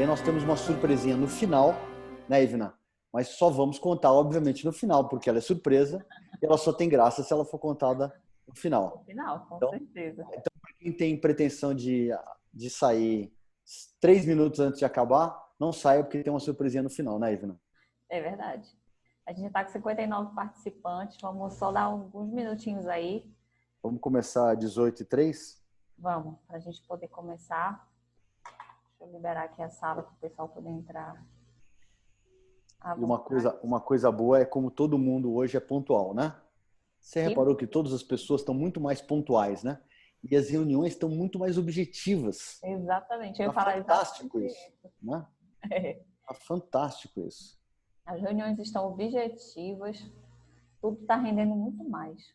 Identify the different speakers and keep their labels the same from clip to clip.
Speaker 1: aí nós temos uma surpresinha no final, né, Ivna? Mas só vamos contar, obviamente, no final, porque ela é surpresa e ela só tem graça se ela for contada no final.
Speaker 2: No final, com
Speaker 1: Então,
Speaker 2: certeza.
Speaker 1: para quem tem pretensão de sair 3 minutos antes de acabar, não saia porque tem uma surpresinha no final, né, Ivna?
Speaker 2: É verdade. A gente está com 59 participantes. Vamos só dar alguns minutinhos aí.
Speaker 1: Vamos começar às 18h03?
Speaker 2: Vamos, para a gente poder começar. Deixa eu liberar aqui a sala para o pessoal poder entrar.
Speaker 1: E uma coisa boa é como todo mundo hoje é pontual, né? Você reparou que todas as pessoas estão muito mais pontuais, né? E as reuniões estão muito mais objetivas.
Speaker 2: Exatamente. Eu ia
Speaker 1: Tá
Speaker 2: falar
Speaker 1: fantástico
Speaker 2: exatamente
Speaker 1: isso, né?
Speaker 2: isso.
Speaker 1: Tá fantástico isso.
Speaker 2: As reuniões estão objetivas. Tudo está rendendo muito mais.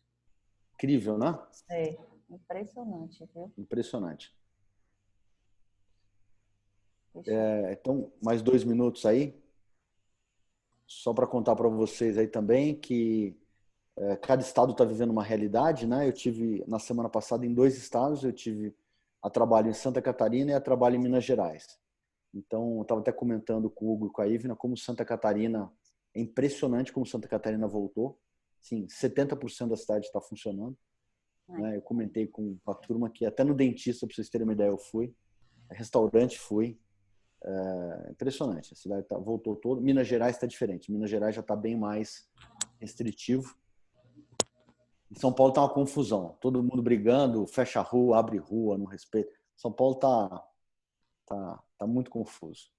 Speaker 1: Incrível, né?
Speaker 2: É, impressionante, viu?
Speaker 1: Impressionante.
Speaker 2: Deixa eu...
Speaker 1: Então, mais 2 minutos aí. Só para contar para vocês aí também que cada estado está vivendo uma realidade, né? Eu tive, na semana passada, em 2 estados, eu tive a trabalho em Santa Catarina e a trabalho em Minas Gerais. Então, eu estava até comentando com o Hugo e com a Ivna como Santa Catarina, é impressionante como Santa Catarina voltou. Sim, 70% da cidade está funcionando. Né? Eu comentei com a turma que até no dentista, para vocês terem uma ideia, eu fui. Restaurante fui. Impressionante. A cidade voltou toda. Minas Gerais está diferente. Minas Gerais já está bem mais restritivo. Em São Paulo está uma confusão. Todo mundo brigando, fecha a rua, abre rua, não respeita. São Paulo tá muito confuso.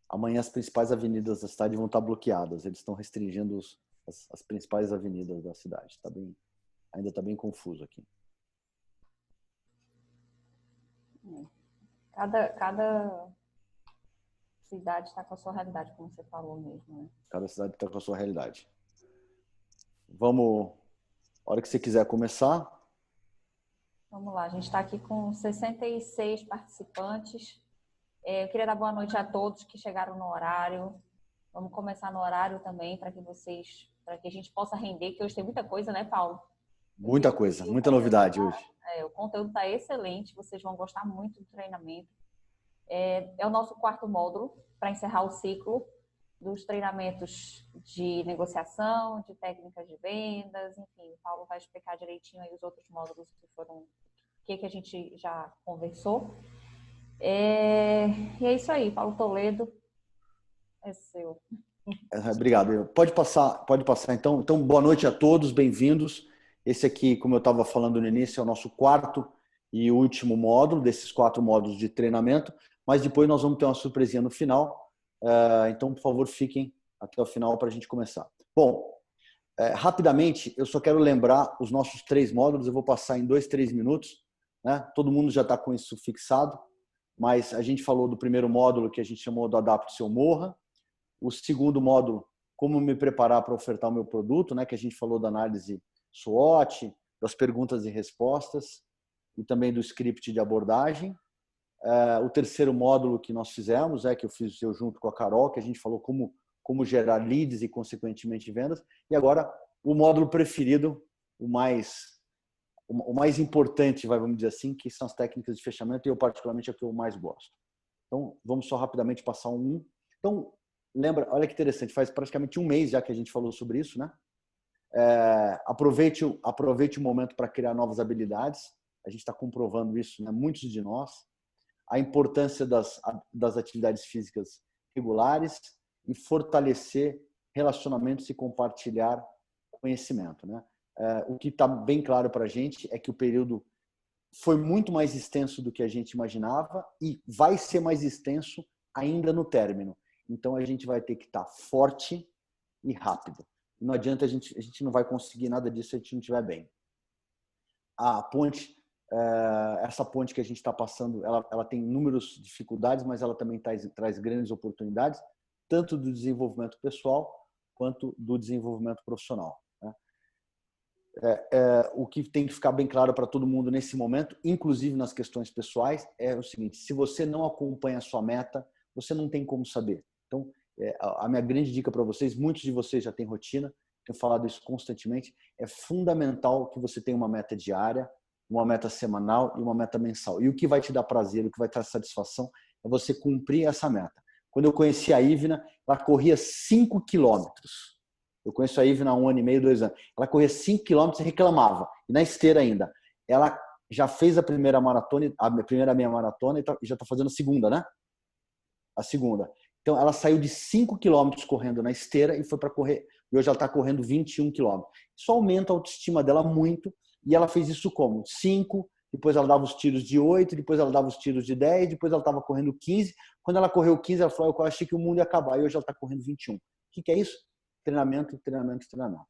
Speaker 1: Amanhã as principais avenidas da cidade vão estar bloqueadas. Eles estão restringindo as principais avenidas da cidade. Ainda está bem confuso aqui.
Speaker 2: Cada cidade está com a sua realidade, como você falou mesmo, né?
Speaker 1: Cada cidade está com a sua realidade. Vamos, a hora que você quiser começar.
Speaker 2: Vamos lá, a gente está aqui com 66 participantes. Eu queria dar boa noite a todos que chegaram no horário. Vamos começar no horário também para que a gente possa render, que hoje tem muita coisa, né, Paulo?
Speaker 1: Muita coisa, muita novidade hoje.
Speaker 2: O conteúdo está excelente, vocês vão gostar muito do treinamento. É o nosso 4º módulo para encerrar o ciclo dos treinamentos de negociação, de técnicas de vendas, enfim, o Paulo vai explicar direitinho aí os outros módulos que a gente já conversou. E é isso aí, Paulo Toledo, é seu.
Speaker 1: Obrigado. Pode passar então. Então, boa noite a todos, bem-vindos. Esse aqui, como eu estava falando no início, é o nosso 4º e último módulo desses 4 módulos de treinamento, mas depois nós vamos ter uma surpresinha no final. Então, por favor, fiquem até o final para a gente começar. Bom, rapidamente, eu só quero lembrar os nossos 3 módulos, eu vou passar em 2, 3 minutos. Né? Todo mundo já está com isso fixado, mas a gente falou do primeiro módulo que a gente chamou do Adapte-se ou Morra. O segundo módulo, como me preparar para ofertar o meu produto, né? Que a gente falou da análise SWOT, das perguntas e respostas e também do script de abordagem. O terceiro módulo que nós fizemos, que eu fiz junto com a Carol, que a gente falou como gerar leads e, consequentemente, vendas. E agora, o módulo preferido, o mais importante, vamos dizer assim, que são as técnicas de fechamento, e eu, particularmente, é o que eu mais gosto. Então, vamos só rapidamente passar um. Então, lembra, olha que interessante, faz praticamente um mês já que a gente falou sobre isso, né? Aproveite o momento para criar novas habilidades. A gente está comprovando isso, né? Muitos de nós. A importância das atividades físicas regulares e fortalecer relacionamentos e compartilhar conhecimento, né? O que está bem claro para a gente é que o período foi muito mais extenso do que a gente imaginava e vai ser mais extenso ainda no término. Então, a gente vai ter que estar forte e rápido. Não adianta, a gente não vai conseguir nada disso se a gente não estiver bem. A ponte, essa ponte que a gente está passando, ela tem inúmeras dificuldades, mas ela também traz grandes oportunidades, tanto do desenvolvimento pessoal quanto do desenvolvimento profissional. Né? O que tem que ficar bem claro para todo mundo nesse momento, inclusive nas questões pessoais, é o seguinte: se você não acompanha a sua meta, você não tem como saber. Então, a minha grande dica para vocês, muitos de vocês já têm rotina, tenho falado isso constantemente, é fundamental que você tenha uma meta diária, uma meta semanal e uma meta mensal. E o que vai te dar prazer, o que vai te dar satisfação é você cumprir essa meta. Quando eu conheci a Ivna, ela corria 5 quilômetros. Eu conheço a Ivna há 1 ano e meio, 2 anos. Ela corria 5 quilômetros e reclamava. E na esteira ainda. Ela já fez a primeira maratona, a primeira meia maratona e já está fazendo a segunda, né? A segunda. Então, ela saiu de 5 quilômetros correndo na esteira e foi para correr. E hoje ela está correndo 21 quilômetros. Isso aumenta a autoestima dela muito. E ela fez isso como? 5, depois ela dava os tiros de 8, depois ela dava os tiros de 10, depois ela estava correndo 15. Quando ela correu 15, ela falou, eu achei que o mundo ia acabar. E hoje ela está correndo 21. O que é isso? Treinamento, treinamento, treinamento.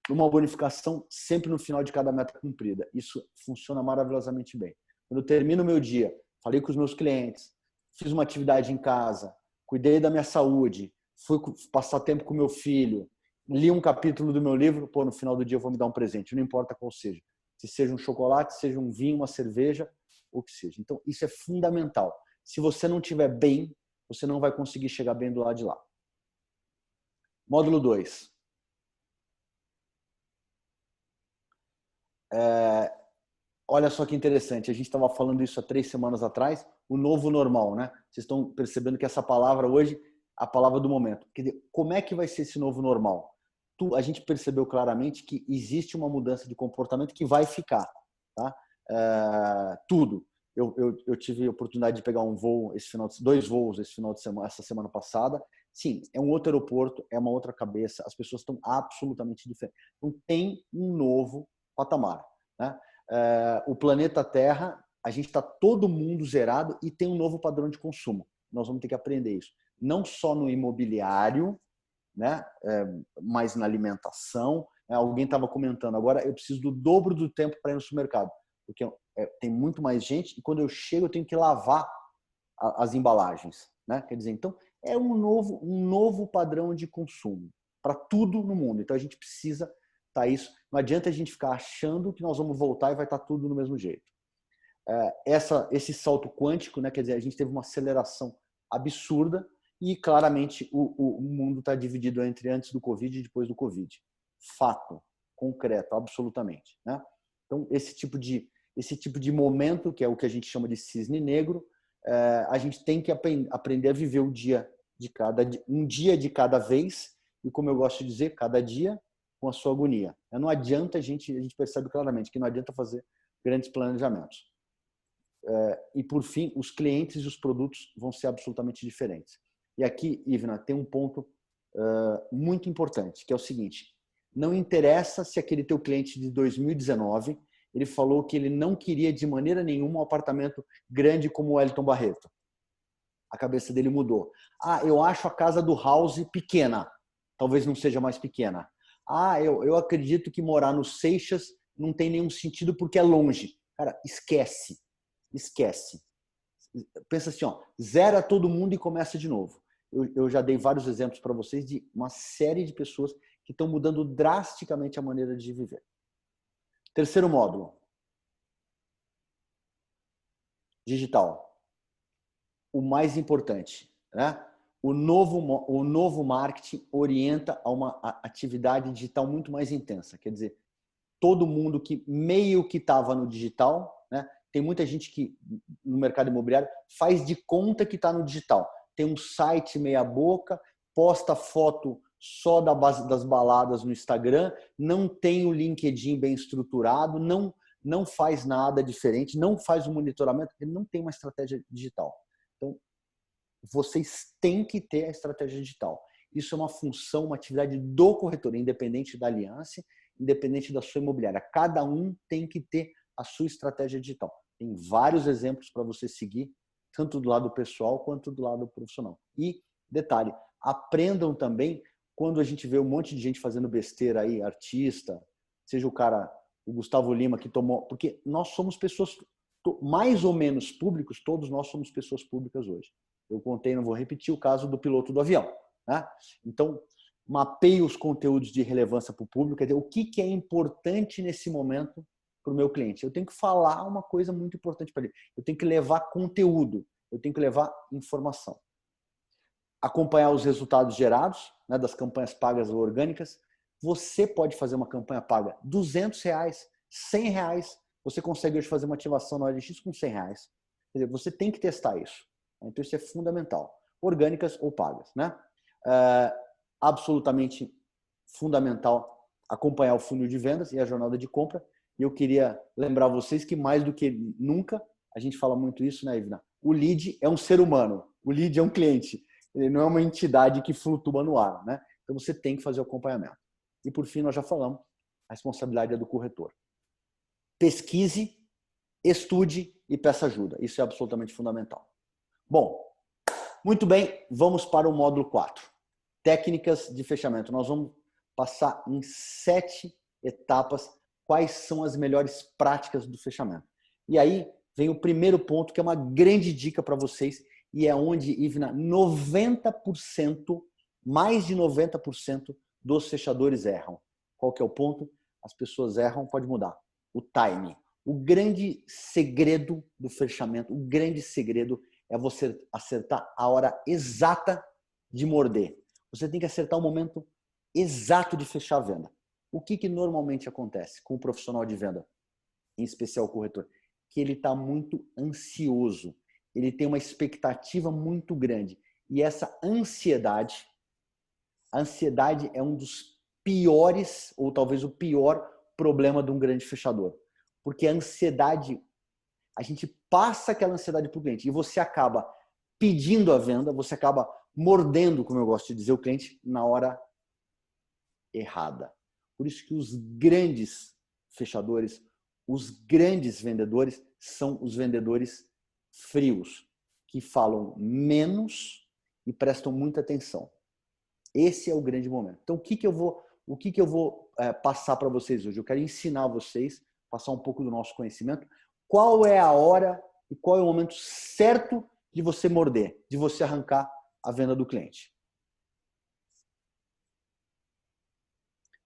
Speaker 1: Uma bonificação sempre no final de cada meta cumprida. Isso funciona maravilhosamente bem. Quando eu termino o meu dia, falei com os meus clientes, fiz uma atividade em casa, cuidei da minha saúde, fui passar tempo com meu filho, li um capítulo do meu livro, no final do dia eu vou me dar um presente, não importa qual seja. Se seja um chocolate, seja um vinho, uma cerveja, o que seja. Então, isso é fundamental. Se você não estiver bem, você não vai conseguir chegar bem do lado de lá. Módulo 2. Olha só que interessante, a gente estava falando isso há 3 semanas atrás, o novo normal, né? Vocês estão percebendo que essa palavra hoje, a palavra do momento. Quer dizer, como é que vai ser esse novo normal? A gente percebeu claramente que existe uma mudança de comportamento que vai ficar, tá? Tudo. Eu tive a oportunidade de pegar um voo dois voos esse final de semana, essa semana passada. Sim, é um outro aeroporto, é uma outra cabeça, as pessoas estão absolutamente diferentes. Então tem um novo patamar, né? O planeta Terra, a gente está todo mundo zerado e tem um novo padrão de consumo. Nós vamos ter que aprender isso. Não só no imobiliário, né? Mas na alimentação. Alguém estava comentando, agora eu preciso do dobro do tempo para ir no supermercado, porque tem muito mais gente e quando eu chego eu tenho que lavar as embalagens, né? Quer dizer, então é um novo padrão de consumo para tudo no mundo. Então a gente precisa isso. Não adianta a gente ficar achando que nós vamos voltar e vai estar tudo do mesmo jeito. Esse salto quântico, né? Quer dizer, a gente teve uma aceleração absurda e claramente o mundo está dividido entre antes do Covid e depois do Covid. Fato, concreto, absolutamente, né? Então esse tipo de momento, que é o que a gente chama de cisne negro, a gente tem que aprender a viver um dia de cada vez e, como eu gosto de dizer, cada dia com a sua agonia. Não adianta a gente percebe claramente que não adianta fazer grandes planejamentos. E por fim, os clientes e os produtos vão ser absolutamente diferentes. E aqui, Ivna, tem um ponto muito importante, que é o seguinte: não interessa se aquele teu cliente de 2019 ele falou que ele não queria de maneira nenhuma um apartamento grande como o Wellington Barreto. A cabeça dele mudou. Eu acho a casa do House pequena. Talvez não seja mais pequena. Eu acredito que morar no Seixas não tem nenhum sentido porque é longe. Cara, esquece. Pensa assim, zera todo mundo e começa de novo. Eu já dei vários exemplos para vocês de uma série de pessoas que estão mudando drasticamente a maneira de viver. Terceiro módulo. Digital. O mais importante, né? O novo marketing orienta a uma atividade digital muito mais intensa. Quer dizer, todo mundo que meio que estava no digital, né? Tem muita gente que no mercado imobiliário faz de conta que está no digital. Tem um site meia boca, posta foto só das baladas no Instagram, não tem o LinkedIn bem estruturado, não faz nada diferente, não faz o monitoramento, ele não tem uma estratégia digital. Então, vocês têm que ter a estratégia digital. Isso é uma função, uma atividade do corretor, independente da aliança, independente da sua imobiliária. Cada um tem que ter a sua estratégia digital. Tem vários exemplos para você seguir, tanto do lado pessoal quanto do lado profissional. E, detalhe, aprendam também quando a gente vê um monte de gente fazendo besteira aí, artista, seja o Gustavo Lima que tomou... Porque nós somos pessoas mais ou menos públicos, todos nós somos pessoas públicas hoje. Eu contei, não vou repetir, o caso do piloto do avião, né? Então, mapeie os conteúdos de relevância para o público, quer dizer, o que é importante nesse momento para o meu cliente. Eu tenho que falar uma coisa muito importante para ele. Eu tenho que levar conteúdo, eu tenho que levar informação. Acompanhar os resultados gerados, né, das campanhas pagas ou orgânicas. Você pode fazer uma campanha paga R$200, R$100. Você consegue hoje fazer uma ativação na OLX com R$100. Quer dizer, você tem que testar isso. Então, isso é fundamental. orgânicas ou pagas, né? Absolutamente fundamental acompanhar o funil de vendas e a jornada de compra. E eu queria lembrar vocês que mais do que nunca, a gente fala muito isso, né, Ivna? O lead é um ser humano, o lead é um cliente, ele não é uma entidade que flutua no ar, né? Então você tem que fazer o acompanhamento. E por fim, nós já falamos, a responsabilidade é do corretor. Pesquise, estude e peça ajuda. Isso é absolutamente fundamental. Bom, muito bem, vamos para o módulo 4. Técnicas de fechamento. Nós vamos passar em 7 etapas quais são as melhores práticas do fechamento. E aí vem o primeiro ponto, que é uma grande dica para vocês, e é onde, Ivna, 90%, mais de 90% dos fechadores erram. Qual que é o ponto? As pessoas erram, pode mudar. O timing. O grande segredo do fechamento, o grande segredo é você acertar a hora exata de morder. Você tem que acertar o momento exato de fechar a venda. O que normalmente acontece com o profissional de venda, em especial o corretor? Que ele está muito ansioso. Ele tem uma expectativa muito grande. E essa ansiedade, a ansiedade é um dos piores, ou talvez o pior problema de um grande fechador. Porque a ansiedade, a gente passa aquela ansiedade para o cliente e você acaba pedindo a venda, você acaba mordendo, como eu gosto de dizer, o cliente na hora errada. Por isso que os grandes fechadores, os grandes vendedores são os vendedores frios, que falam menos e prestam muita atenção. Esse é o grande momento. Então, o que eu vou passar para vocês hoje? Eu quero ensinar vocês, passar um pouco do nosso conhecimento, qual é a hora e qual é o momento certo de você morder, de você arrancar a venda do cliente.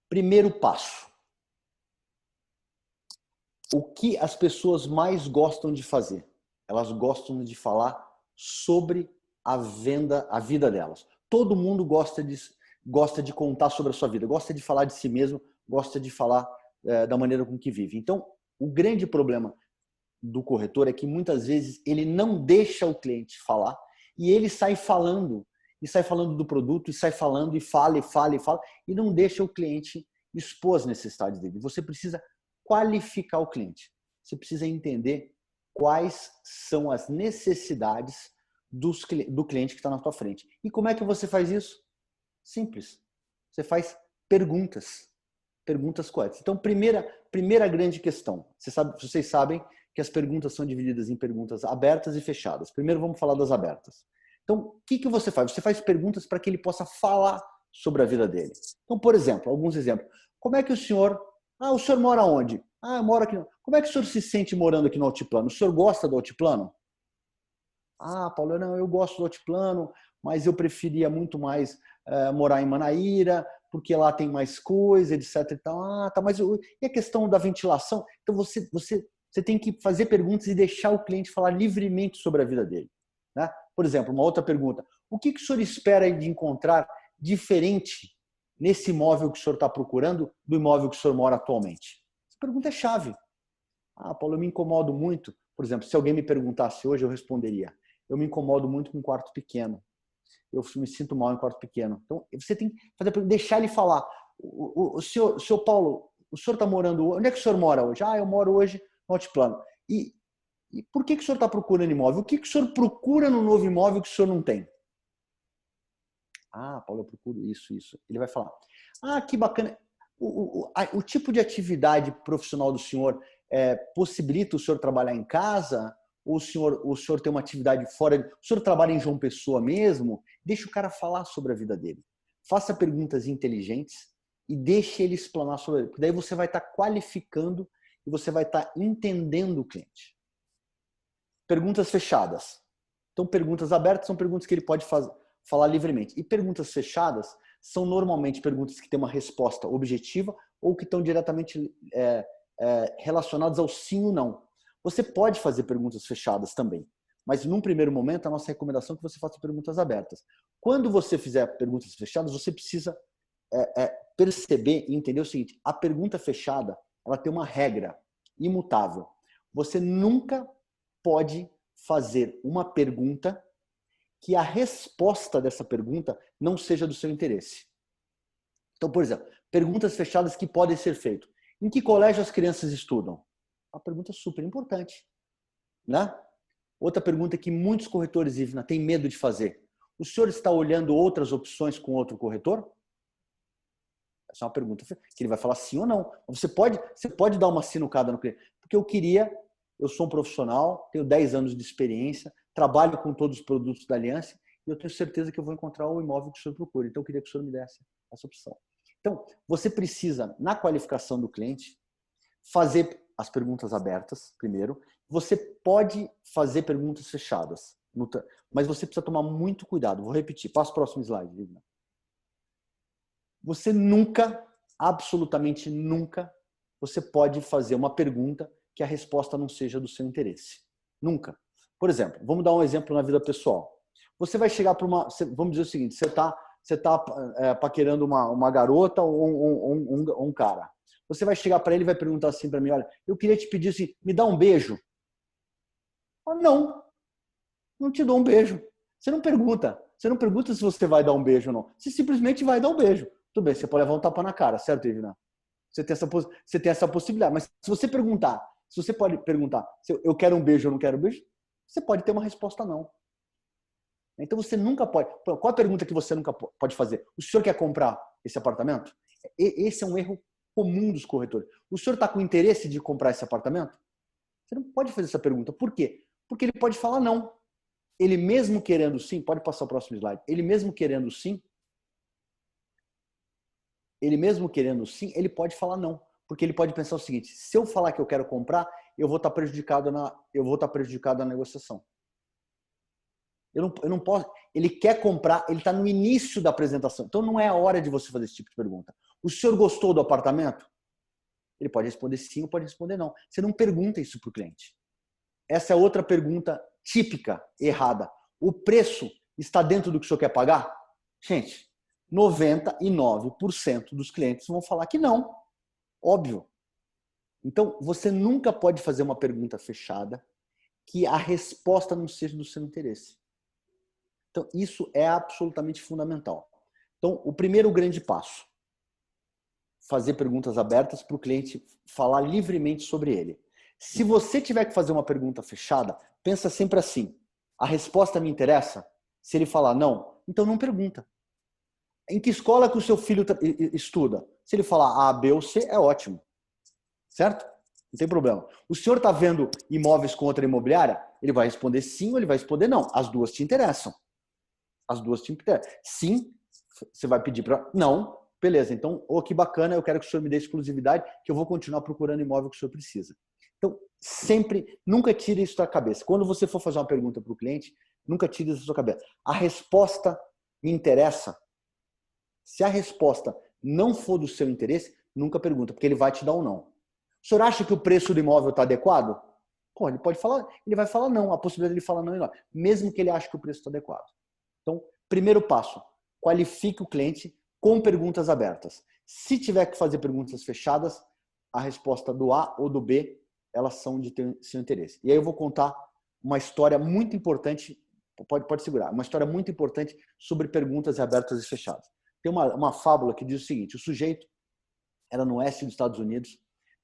Speaker 1: Primeiro passo. O que as pessoas mais gostam de fazer? Elas gostam de falar sobre a venda, a vida delas. Todo mundo gosta de contar sobre a sua vida, gosta de falar de si mesmo, gosta de falar da maneira com que vive. Então, o grande problema do corretor é que muitas vezes ele não deixa o cliente falar e ele sai falando do produto, e sai falando e fala e não deixa o cliente expor as necessidades dele. Você precisa qualificar o cliente. Você precisa entender quais são as necessidades do cliente que está na sua frente. E como é que você faz isso? Simples. Você faz perguntas corretas. Então, primeira grande questão. Vocês sabem que as perguntas são divididas em perguntas abertas e fechadas. Primeiro vamos falar das abertas. Então, o que você faz? Você faz perguntas para que ele possa falar sobre a vida dele. Então, por exemplo, alguns exemplos. Como é que o senhor mora onde? Eu moro aqui. Como é que o senhor se sente morando aqui no Altiplano? O senhor gosta do Altiplano? Paulo, não, eu gosto do Altiplano, mas eu preferia muito mais morar em Manaíra, porque lá tem mais coisa, etc. E tal. Mas e a questão da ventilação? Então, você tem que fazer perguntas e deixar o cliente falar livremente sobre a vida dele. Né? Por exemplo, uma outra pergunta. O que o senhor espera de encontrar diferente nesse imóvel que o senhor está procurando do imóvel que o senhor mora atualmente? Essa pergunta é chave. Paulo, eu me incomodo muito. Por exemplo, se alguém me perguntasse hoje, eu responderia. Eu me incomodo muito com um quarto pequeno. Eu me sinto mal em quarto pequeno. Então, você tem que deixar ele falar. O senhor Paulo, o senhor está morando... Onde é que o senhor mora hoje? Eu moro hoje no Altiplano. E por que o senhor está procurando imóvel? O que o senhor procura no novo imóvel que o senhor não tem? Paulo, eu procuro isso. Ele vai falar. Que bacana. O tipo de atividade profissional do senhor possibilita o senhor trabalhar em casa? Ou o senhor tem uma atividade fora? O senhor trabalha em João Pessoa mesmo? Deixa o cara falar sobre a vida dele. Faça perguntas inteligentes e deixe ele explanar sobre ele. Porque daí você vai estar qualificando e você vai estar entendendo o cliente. Perguntas fechadas. Então, perguntas abertas são perguntas que ele pode falar livremente. E perguntas fechadas são normalmente perguntas que têm uma resposta objetiva ou que estão diretamente relacionadas ao sim ou não. Você pode fazer perguntas fechadas também, mas num primeiro momento a nossa recomendação é que você faça perguntas abertas. Quando você fizer perguntas fechadas, você precisa perceber e entender o seguinte: a pergunta fechada, ela tem uma regra imutável. Você nunca pode fazer uma pergunta que a resposta dessa pergunta não seja do seu interesse. Então, por exemplo, perguntas fechadas que podem ser feitas. Em que colégio as crianças estudam? Uma pergunta super importante, né? Outra pergunta que muitos corretores, Ivna, têm medo de fazer. O senhor está olhando outras opções com outro corretor? Essa é uma pergunta que ele vai falar sim ou não. Você pode dar uma sinucada no cliente. Porque eu sou um profissional, tenho 10 anos de experiência, trabalho com todos os produtos da Aliança e eu tenho certeza que eu vou encontrar o imóvel que o senhor procura. Então, eu queria que o senhor me desse essa opção. Então, você precisa, na qualificação do cliente, fazer as perguntas abertas, primeiro. Você pode fazer perguntas fechadas, mas você precisa tomar muito cuidado. Vou repetir. Passa o próximo slide, Lívia. Você nunca, absolutamente nunca, você pode fazer uma pergunta que a resposta não seja do seu interesse. Nunca. Por exemplo, vamos dar um exemplo na vida pessoal. Você vai chegar para vamos dizer o seguinte, você tá paquerando uma garota ou um cara. Você vai chegar para ele e vai perguntar assim para mim, olha, eu queria te pedir assim, me dá um beijo. Não te dou um beijo. Você não pergunta se você vai dar um beijo ou não. Você simplesmente vai dar um beijo. Tudo bem, você pode levar um tapa na cara, certo, Ivna? Você tem essa possibilidade. Mas se você pode perguntar se eu quero um beijo ou não quero um beijo, você pode ter uma resposta não. Então você nunca pode. Qual a pergunta que você nunca pode fazer? O senhor quer comprar esse apartamento? Esse é um erro comum dos corretores. O senhor está com interesse de comprar esse apartamento? Você não pode fazer essa pergunta. Por quê? Porque ele pode falar não. Ele mesmo querendo sim, pode passar o próximo slide. Ele mesmo querendo sim, ele pode falar não. Porque ele pode pensar o seguinte, se eu falar que eu quero comprar, eu vou estar prejudicado na negociação. Eu não posso. Ele quer comprar, ele está no início da apresentação. Então não é a hora de você fazer esse tipo de pergunta. O senhor gostou do apartamento? Ele pode responder sim ou pode responder não. Você não pergunta isso para o cliente. Essa é outra pergunta típica, errada. O preço está dentro do que o senhor quer pagar? Gente, 99% dos clientes vão falar que não. Óbvio. Então, você nunca pode fazer uma pergunta fechada que a resposta não seja do seu interesse. Então, isso é absolutamente fundamental. Então, o primeiro grande passo, fazer perguntas abertas para o cliente falar livremente sobre ele. Se você tiver que fazer uma pergunta fechada, pensa sempre assim, a resposta me interessa? Se ele falar não, então não pergunta. Em que escola que o seu filho estuda? Se ele falar A, B ou C, é ótimo. Certo? Não tem problema. O senhor está vendo imóveis com outra imobiliária? Ele vai responder sim ou ele vai responder não. As duas te interessam. As duas te interessam. Sim, você vai pedir para... Não, beleza. Então, que bacana, eu quero que o senhor me dê exclusividade, que eu vou continuar procurando imóvel que o senhor precisa. Então, sempre, nunca tire isso da cabeça. Quando você for fazer uma pergunta para o cliente, nunca tire isso da sua cabeça. A resposta me interessa. Se a resposta não for do seu interesse, nunca pergunta, porque ele vai te dar um não. O senhor acha que o preço do imóvel está adequado? Pô, ele pode falar, ele vai falar não. A possibilidade de ele falar não é enorme, mesmo que ele ache que o preço está adequado. Então, primeiro passo, qualifique o cliente com perguntas abertas. Se tiver que fazer perguntas fechadas, a resposta do A ou do B, elas são de seu interesse. E aí eu vou contar uma história muito importante, pode segurar, uma história muito importante sobre perguntas abertas e fechadas. Tem uma fábula que diz o seguinte, o sujeito era no oeste dos Estados Unidos,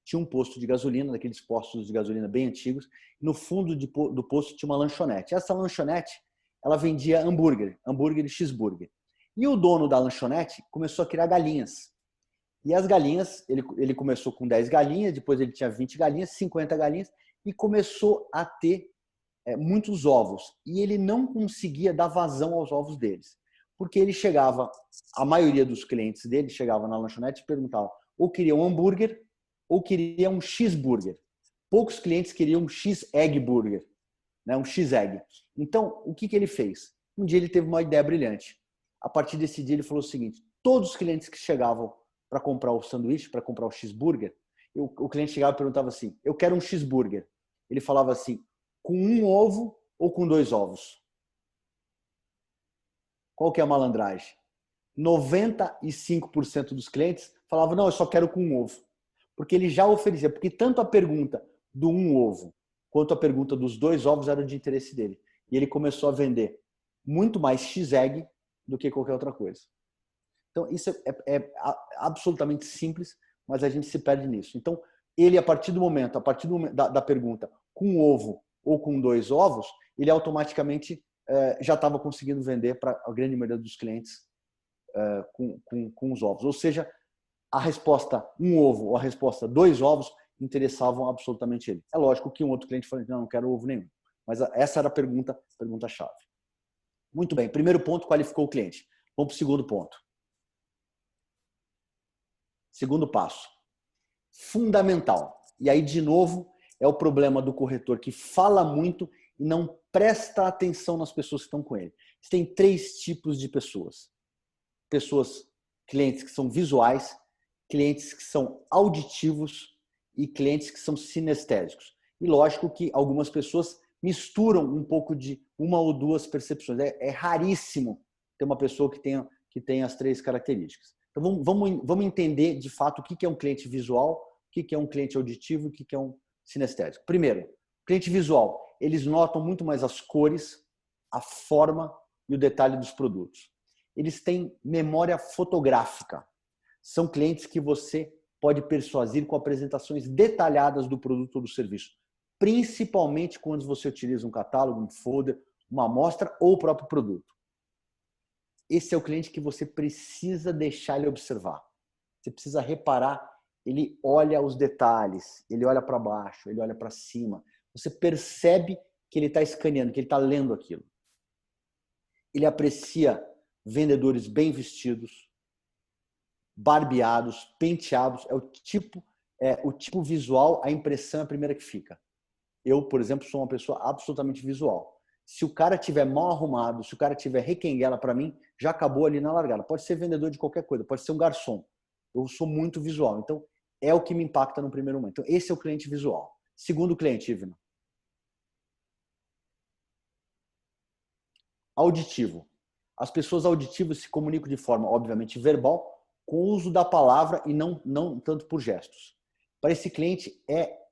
Speaker 1: tinha um posto de gasolina, daqueles postos de gasolina bem antigos, e no fundo do posto tinha uma lanchonete. Essa lanchonete, ela vendia hambúrguer e cheeseburger. E o dono da lanchonete começou a criar galinhas. E as galinhas, ele começou com 10 galinhas, depois ele tinha 20 galinhas, 50 galinhas, e começou a ter muitos ovos. E ele não conseguia dar vazão aos ovos deles. Porque ele chegava, a maioria dos clientes dele chegava na lanchonete e perguntava ou queria um hambúrguer ou queria um cheeseburger. Poucos clientes queriam um cheese-egg burger, né? Um cheese-egg. Então, o que ele fez? Um dia ele teve uma ideia brilhante. A partir desse dia ele falou o seguinte, todos os clientes que chegavam para comprar o sanduíche, para comprar o cheeseburger, o cliente chegava e perguntava assim, eu quero um cheeseburger. Ele falava assim, com um ovo ou com 2 ovos? Qual que é a malandragem? 95% dos clientes falavam, não, eu só quero com um ovo. Porque ele já oferecia, porque tanto a pergunta do um ovo quanto a pergunta dos 2 ovos era de interesse dele. E ele começou a vender muito mais x-egg do que qualquer outra coisa. Então, isso é absolutamente simples, mas a gente se perde nisso. Então, ele, a partir do momento da pergunta com ovo ou com 2 ovos, ele automaticamente já estava conseguindo vender para a grande maioria dos clientes com os ovos. Ou seja, a resposta 1 ovo ou a resposta 2 ovos interessavam absolutamente ele. É lógico que um outro cliente falou, não quero ovo nenhum. Mas essa era a pergunta-chave. Muito bem, primeiro ponto, qualificou o cliente. Vamos para o segundo ponto. Segundo passo, fundamental. E aí, de novo, é o problema do corretor que fala muito e não presta atenção nas pessoas que estão com ele. Você tem 3 tipos de pessoas. Clientes que são visuais, clientes que são auditivos e clientes que são sinestésicos. E lógico que algumas pessoas misturam um pouco de uma ou 2 percepções. É raríssimo ter uma pessoa que tenha as 3 características. Então vamos entender de fato o que é um cliente visual, o que é um cliente auditivo e o que é um sinestésico. Primeiro, cliente visual, eles notam muito mais as cores, a forma e o detalhe dos produtos. Eles têm memória fotográfica. São clientes que você pode persuadir com apresentações detalhadas do produto ou do serviço, principalmente quando você utiliza um catálogo, um folder, uma amostra ou o próprio produto. Esse é o cliente que você precisa deixar ele observar. Você precisa reparar, ele olha os detalhes, ele olha para baixo, ele olha para cima. Você percebe que ele está escaneando, que ele está lendo aquilo. Ele aprecia vendedores bem vestidos, barbeados, penteados. É o tipo visual, a impressão é a primeira que fica. Eu, por exemplo, sou uma pessoa absolutamente visual. Se o cara tiver mal arrumado, se o cara tiver requenguela, para mim, já acabou ali na largada. Pode ser vendedor de qualquer coisa, pode ser um garçom. Eu sou muito visual. Então, é o que me impacta no primeiro momento. Então, esse é o cliente visual. Segundo cliente, Ivna. Auditivo. As pessoas auditivas se comunicam de forma, obviamente, verbal, com o uso da palavra e não tanto por gestos. Para esse cliente, é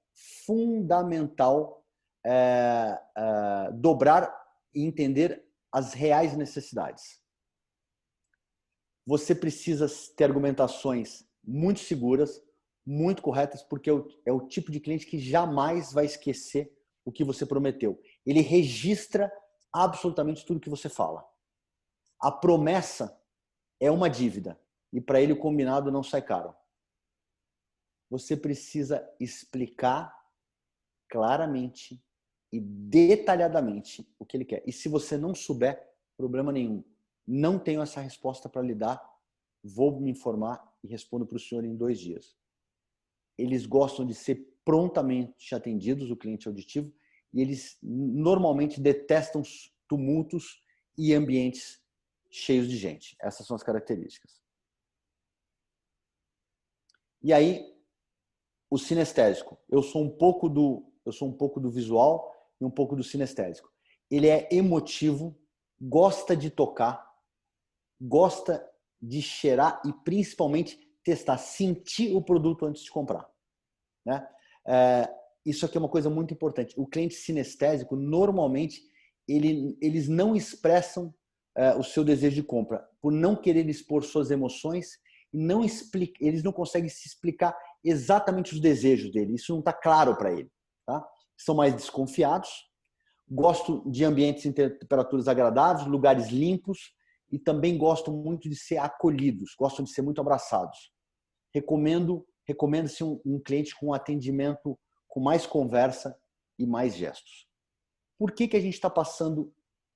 Speaker 1: fundamental dobrar e entender as reais necessidades. Você precisa ter argumentações muito seguras, muito corretas, porque é o tipo de cliente que jamais vai esquecer o que você prometeu. Ele registra absolutamente tudo que você fala. A promessa é uma dívida e para ele o combinado não sai caro. Você precisa explicar claramente e detalhadamente o que ele quer. E se você não souber, problema nenhum. Não tenho essa resposta para lhe dar, vou me informar e respondo para o senhor em 2 dias. Eles gostam de ser prontamente atendidos, o cliente auditivo, e eles normalmente detestam tumultos e ambientes cheios de gente. Essas são as características. E aí, o sinestésico. Eu sou um pouco do visual e um pouco do sinestésico. Ele é emotivo, gosta de tocar, gosta de cheirar e principalmente testar, sentir o produto antes de comprar. Né? Isso aqui é uma coisa muito importante. O cliente sinestésico, normalmente, eles não expressam o seu desejo de compra por não querer expor suas emoções e eles não conseguem se explicar exatamente os desejos dele. Isso não está claro para ele. Tá? São mais desconfiados, gostam de ambientes em temperaturas agradáveis, lugares limpos e também gostam muito de ser acolhidos, gostam de ser muito abraçados. Recomenda-se um cliente com atendimento com mais conversa e mais gestos. Por que a gente está passando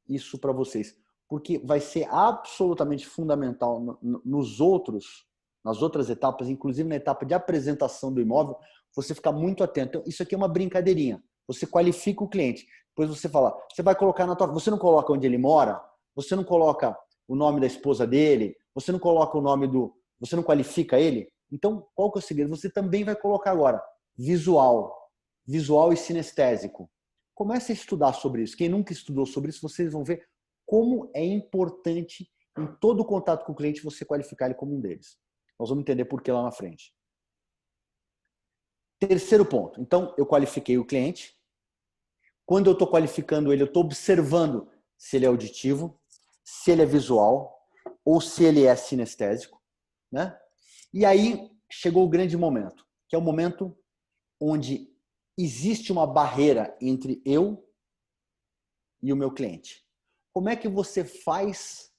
Speaker 1: isso para vocês? Porque vai ser absolutamente fundamental nas outras etapas, inclusive na etapa de apresentação do imóvel, você ficar muito atento. Então, isso aqui é uma brincadeirinha. Você qualifica o cliente. Depois você fala, você vai colocar você não coloca onde ele mora, você não coloca o nome da esposa dele, você não coloca você não qualifica ele. Então, qual que é o segredo? Você também vai colocar agora visual e sinestésico. Comece a estudar sobre isso. Quem nunca estudou sobre isso, vocês vão ver como é importante em todo o contato com o cliente você qualificar ele como um deles. Nós vamos entender por que lá na frente. Terceiro ponto. Então, eu qualifiquei o cliente. Quando eu estou qualificando ele, eu estou observando se ele é auditivo, se ele é visual ou se ele é sinestésico, né? E aí chegou o grande momento, que é o momento onde existe uma barreira entre eu e o meu cliente. Como é que você faz?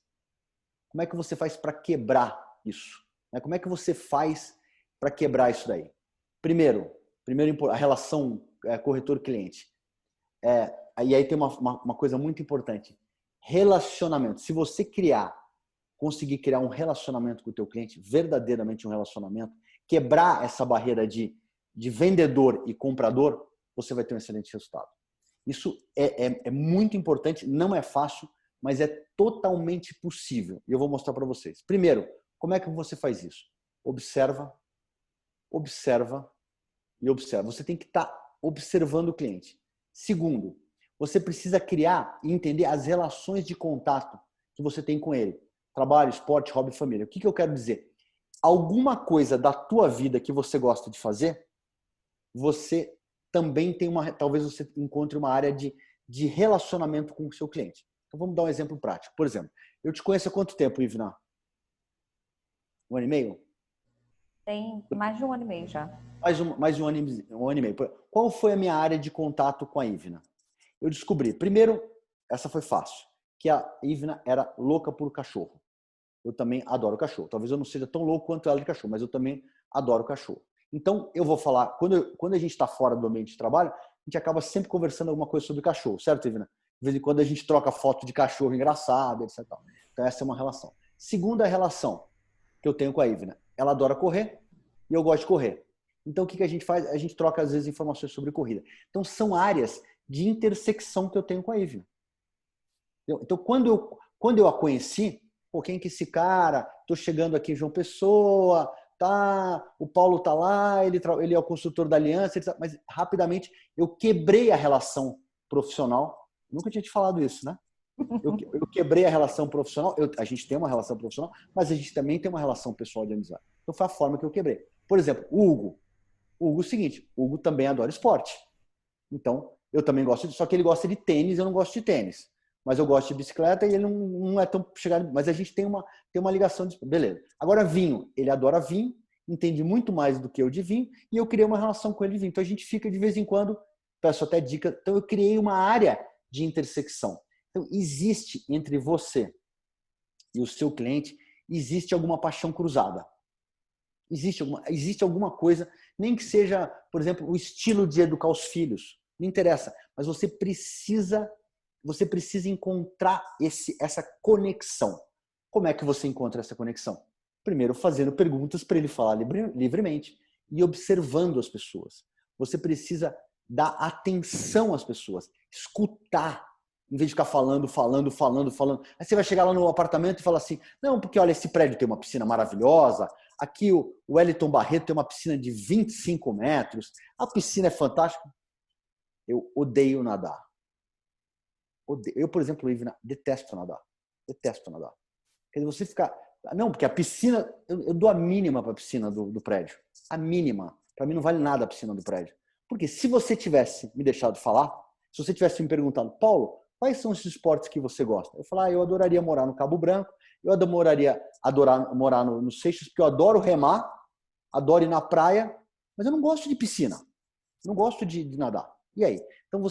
Speaker 1: Como é que você faz para quebrar isso? Como é que você faz para quebrar isso daí? Primeiro a relação corretor-cliente. E aí tem uma coisa muito importante. Relacionamento. Se você conseguir criar um relacionamento com o teu cliente, verdadeiramente um relacionamento, quebrar essa barreira de vendedor e comprador, você vai ter um excelente resultado. Isso é muito importante, não é fácil, mas é totalmente possível. E eu vou mostrar para vocês. Primeiro, como é que você faz isso? Observa, observa e observa. Você tem que estar observando o cliente. Segundo, você precisa criar e entender as relações de contato que você tem com ele. Trabalho, esporte, hobby, família. O que eu quero dizer? Alguma coisa da tua vida que você gosta de fazer, você também tem talvez você encontre uma área de relacionamento com o seu cliente. Então vamos dar um exemplo prático. Por exemplo, eu te conheço há quanto tempo, Ivna? 1 ano e meio?
Speaker 2: Tem mais de 1 ano e meio já.
Speaker 1: Mais de um ano e meio. Qual foi a minha área de contato com a Ivna? Eu descobri, primeiro, essa foi fácil, que a Ivna era louca por cachorro. Eu também adoro cachorro. Talvez eu não seja tão louco quanto ela de cachorro, mas eu também adoro cachorro. Então, eu vou falar, quando a gente está fora do ambiente de trabalho, a gente acaba sempre conversando alguma coisa sobre cachorro, certo, Ivna? De vez em quando a gente troca foto de cachorro engraçado, etc. Então, essa é uma relação. Segunda relação que eu tenho com a Ivna, ela adora correr e eu gosto de correr. Então, o que a gente faz? A gente troca, às vezes, informações sobre corrida. Então, são áreas de intersecção que eu tenho com a Ivna. Então, quando eu a conheci, quem que é esse cara? Tô chegando aqui em João Pessoa, tá? O Paulo tá lá, ele é o consultor da Aliança, mas rapidamente eu quebrei a relação profissional. Nunca tinha te falado isso, né? Eu quebrei a relação profissional. A gente tem uma relação profissional, mas a gente também tem uma relação pessoal de amizade. Então foi a forma que eu quebrei. Por exemplo, o Hugo. O Hugo é o seguinte, o Hugo também adora esporte. Então, eu também gosto só que ele gosta de tênis, eu não gosto de tênis. Mas eu gosto de bicicleta e ele não é tão chegado. Mas a gente tem uma ligação de. Beleza. Agora, vinho. Ele adora vinho, entende muito mais do que eu de vinho, e eu criei uma relação com ele de vinho. Então a gente fica de vez em quando, peço até dica. Então eu criei uma área de intersecção. Então, existe entre você e o seu cliente, existe alguma paixão cruzada. Existe alguma coisa, nem que seja, por exemplo, o estilo de educar os filhos. Não interessa, mas você precisa encontrar essa conexão. Como é que você encontra essa conexão? Primeiro, fazendo perguntas para ele falar livremente e observando as pessoas. Você precisa dar atenção às pessoas, escutar, em vez de ficar falando. Aí você vai chegar lá no apartamento e falar assim, não, porque olha, esse prédio tem uma piscina maravilhosa, aqui o Wellington Barreto tem uma piscina de 25 metros, a piscina é fantástica. Eu odeio nadar. Eu, por exemplo, Ivna, detesto nadar. Detesto nadar. Quer dizer, você ficar... Não, porque a piscina... Eu dou a mínima para a piscina do prédio. A mínima. Para mim não vale nada a piscina do prédio. Porque se você tivesse me deixado falar, se você tivesse me perguntado, Paulo, quais são esses esportes que você gosta? Eu falar, eu adoraria morar no Cabo Branco, eu adoraria morar no Seixas, porque eu adoro remar, adoro ir na praia, mas eu não gosto de piscina. Não gosto de nadar. E aí? Então,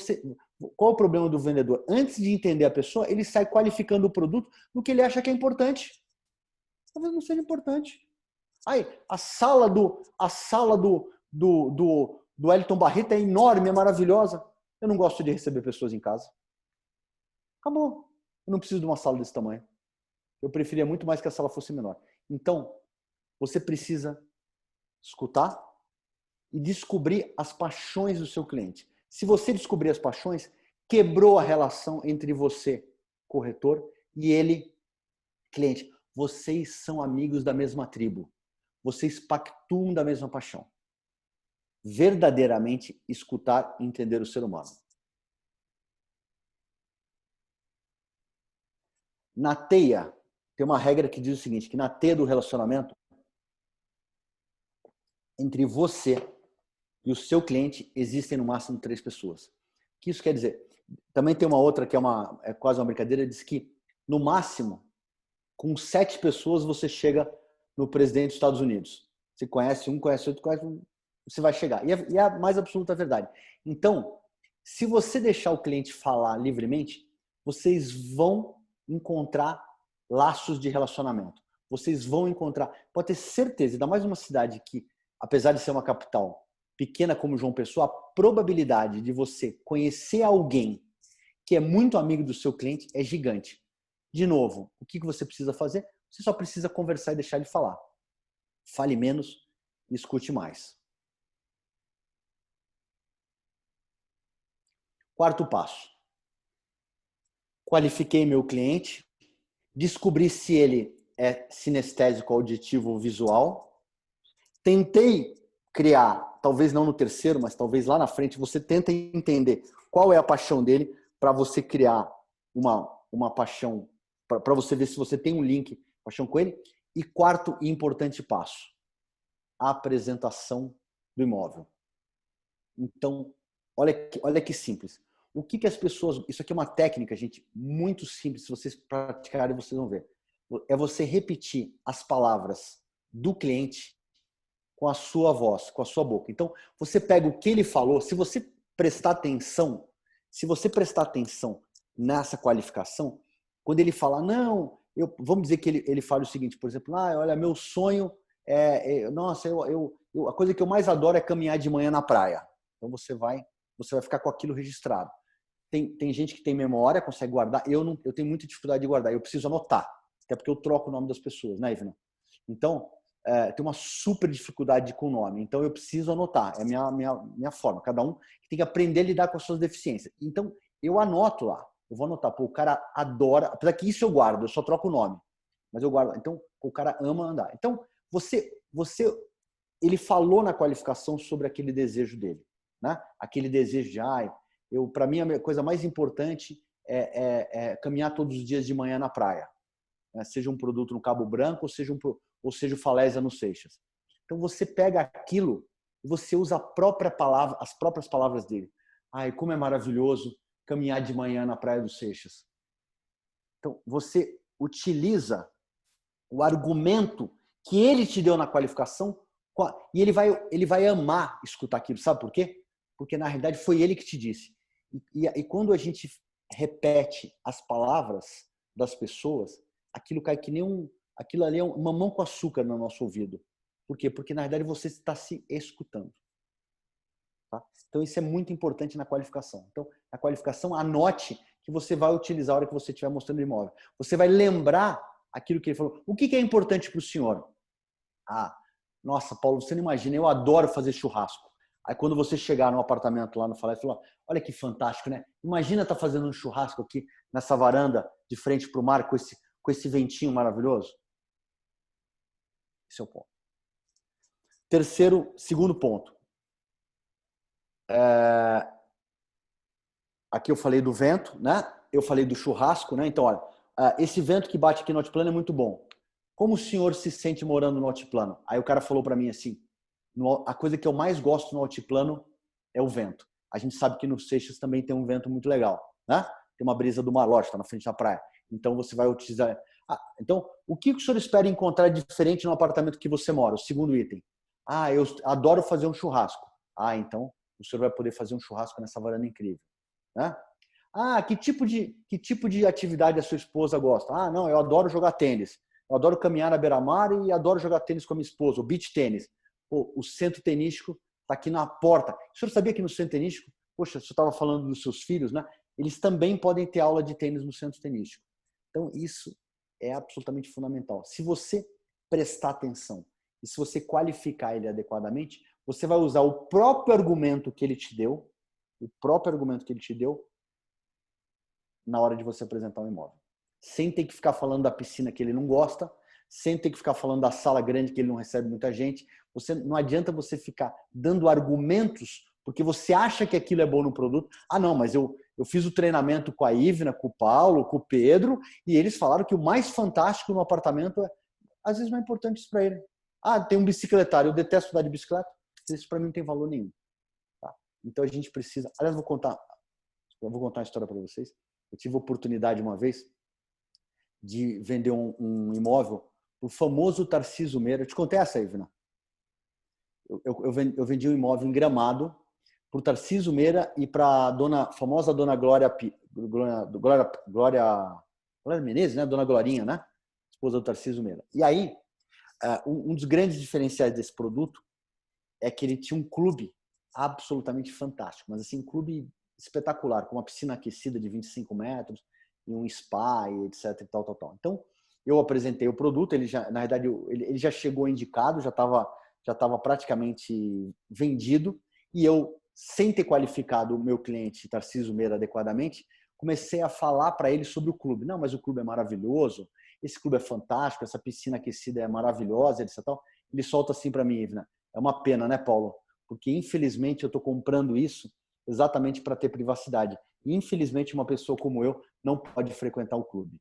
Speaker 1: qual é o problema do vendedor? Antes de entender a pessoa, ele sai qualificando o produto no que ele acha que é importante. Talvez não seja importante. Aí, a sala do Wellington Barreto é enorme, é maravilhosa. Eu não gosto de receber pessoas em casa. Acabou. Eu não preciso de uma sala desse tamanho. Eu preferia muito mais que a sala fosse menor. Então, você precisa escutar e descobrir as paixões do seu cliente. Se você descobrir as paixões, quebrou a relação entre você, corretor, e ele, cliente. Vocês são amigos da mesma tribo. Vocês pactuam da mesma paixão. Verdadeiramente escutar e entender o ser humano. Na teia, tem uma regra que diz o seguinte, que na teia do relacionamento, entre você e o seu cliente, existem no máximo 3 pessoas. O que isso quer dizer? Também tem uma outra que é quase uma brincadeira, diz que No máximo, com 7 pessoas você chega no presidente dos Estados Unidos. Você conhece um, conhece outro, conhece um, você vai chegar. E é a mais absoluta verdade. Então, se você deixar o cliente falar livremente, vocês vão encontrar laços de relacionamento. Vocês vão encontrar, pode ter certeza, ainda mais uma cidade que, apesar de ser uma capital pequena como João Pessoa, a probabilidade de você conhecer alguém que é muito amigo do seu cliente é gigante. De novo, o que você precisa fazer? Você só precisa conversar e deixar ele falar. Fale menos e escute mais. Quarto passo. Qualifiquei meu cliente, descobri se ele é sinestésico, auditivo ou visual. Tentei criar, talvez não no terceiro, mas talvez lá na frente, você tenta entender qual é a paixão dele para você criar uma paixão, para você ver se você tem um link, paixão com ele. E quarto e importante passo, a apresentação do imóvel. Então, olha que simples. O que as pessoas... Isso aqui é uma técnica, gente, muito simples. Se vocês praticarem, vocês vão ver. É você repetir as palavras do cliente com a sua voz, com a sua boca. Então, você pega o que ele falou, se você prestar atenção, nessa qualificação, quando ele fala, não, vamos dizer que ele fala o seguinte, por exemplo, olha, meu sonho nossa, a coisa que eu mais adoro é caminhar de manhã na praia. Então você vai ficar com aquilo registrado. Tem gente que tem memória, consegue guardar. Eu tenho muita dificuldade de guardar. Eu preciso anotar, até porque eu troco o nome das pessoas, né, Ivna? Então, tem uma super dificuldade com o nome. Então eu preciso anotar. É a minha forma. Cada um tem que aprender a lidar com as suas deficiências. Então eu anoto lá. Eu vou anotar. Pô, o cara adora. Apesar que isso eu guardo. Eu só troco o nome. Mas eu guardo. Então o cara ama andar. Então ele falou na qualificação sobre aquele desejo dele, né? Aquele desejo de, para mim a coisa mais importante é caminhar todos os dias de manhã na praia, né? Seja um produto no Cabo Branco ou seja o Falésia no Seixas. Então você pega aquilo e você usa as próprias palavras dele. Como é maravilhoso caminhar de manhã na praia do Seixas. Então você utiliza o argumento que ele te deu na qualificação e ele vai amar escutar aquilo. Sabe por quê? Porque, na realidade, foi ele que te disse. E quando a gente repete as palavras das pessoas, aquilo cai que nem aquilo ali é um mamão com açúcar no nosso ouvido. Por quê? Porque, na realidade, você está se escutando. Tá? Então, isso é muito importante na qualificação. Então, na qualificação, anote que você vai utilizar a hora que você estiver mostrando o imóvel. Você vai lembrar aquilo que ele falou. O que é importante para o senhor? Nossa, Paulo, você não imagina, eu adoro fazer churrasco. Aí quando você chegar no apartamento lá no Falé, fala, olha que fantástico, né? Imagina estar fazendo um churrasco aqui nessa varanda de frente para o mar com esse ventinho maravilhoso. Esse é o ponto. Segundo ponto. Aqui eu falei do vento, né? Eu falei do churrasco, né? Então, olha, esse vento que bate aqui no altiplano é muito bom. Como o senhor se sente morando no altiplano? Aí o cara falou para mim assim, a coisa que eu mais gosto no altiplano é o vento. A gente sabe que no Seixas também tem um vento muito legal, né? Tem uma brisa do mar, lógico, tá na frente da praia. Então você vai utilizar... então, o que o senhor espera encontrar diferente no apartamento que você mora? O segundo item. Eu adoro fazer um churrasco. Então o senhor vai poder fazer um churrasco nessa varanda incrível, né? Que tipo de atividade a sua esposa gosta? Não, eu adoro jogar tênis. Eu adoro caminhar na beira-mar e adoro jogar tênis com a minha esposa, o beach tênis. O centro tenístico está aqui na porta. O senhor sabia que no centro tenístico, poxa, você estava falando dos seus filhos, né? Eles também podem ter aula de tênis no centro tenístico. Então, isso é absolutamente fundamental. Se você prestar atenção e se você qualificar ele adequadamente, você vai usar o próprio argumento que ele te deu, na hora de você apresentar um imóvel. Sem ter que ficar falando da piscina que ele não gosta, sem ter que ficar falando da sala grande que ele não recebe muita gente. Não adianta você ficar dando argumentos porque você acha que aquilo é bom no produto. Não, mas eu fiz o treinamento com a Ivna, com o Paulo, com o Pedro, e eles falaram que o mais fantástico no apartamento às vezes não é importante isso para ele. Tem um bicicletário, eu detesto andar de bicicleta, isso para mim não tem valor nenhum. Tá? Então a gente precisa... Aliás, eu vou contar uma história para vocês. Eu tive a oportunidade uma vez de vender um imóvel, o famoso Tarcísio Meira. Eu te contei essa, Ivna? Eu vendi um imóvel em Gramado para o Tarcísio Meira e para a famosa dona Glória Menezes, né? Dona Glorinha, né? Esposa do Tarcísio Meira. E aí, um dos grandes diferenciais desse produto é que ele tinha um clube absolutamente fantástico, mas assim, um clube espetacular, com uma piscina aquecida de 25 metros e um spa e etc e tal. Então, eu apresentei o produto, ele já, na verdade, ele já chegou indicado, já estava praticamente vendido, e eu, sem ter qualificado o meu cliente Tarcísio Meira adequadamente, comecei a falar para ele sobre o clube. Não, mas o clube é maravilhoso, esse clube é fantástico, essa piscina aquecida é maravilhosa, etc. Ele solta assim para mim, Ivna, é uma pena, né, Paulo? Porque, infelizmente, eu estou comprando isso exatamente para ter privacidade. E, infelizmente, uma pessoa como eu não pode frequentar o clube.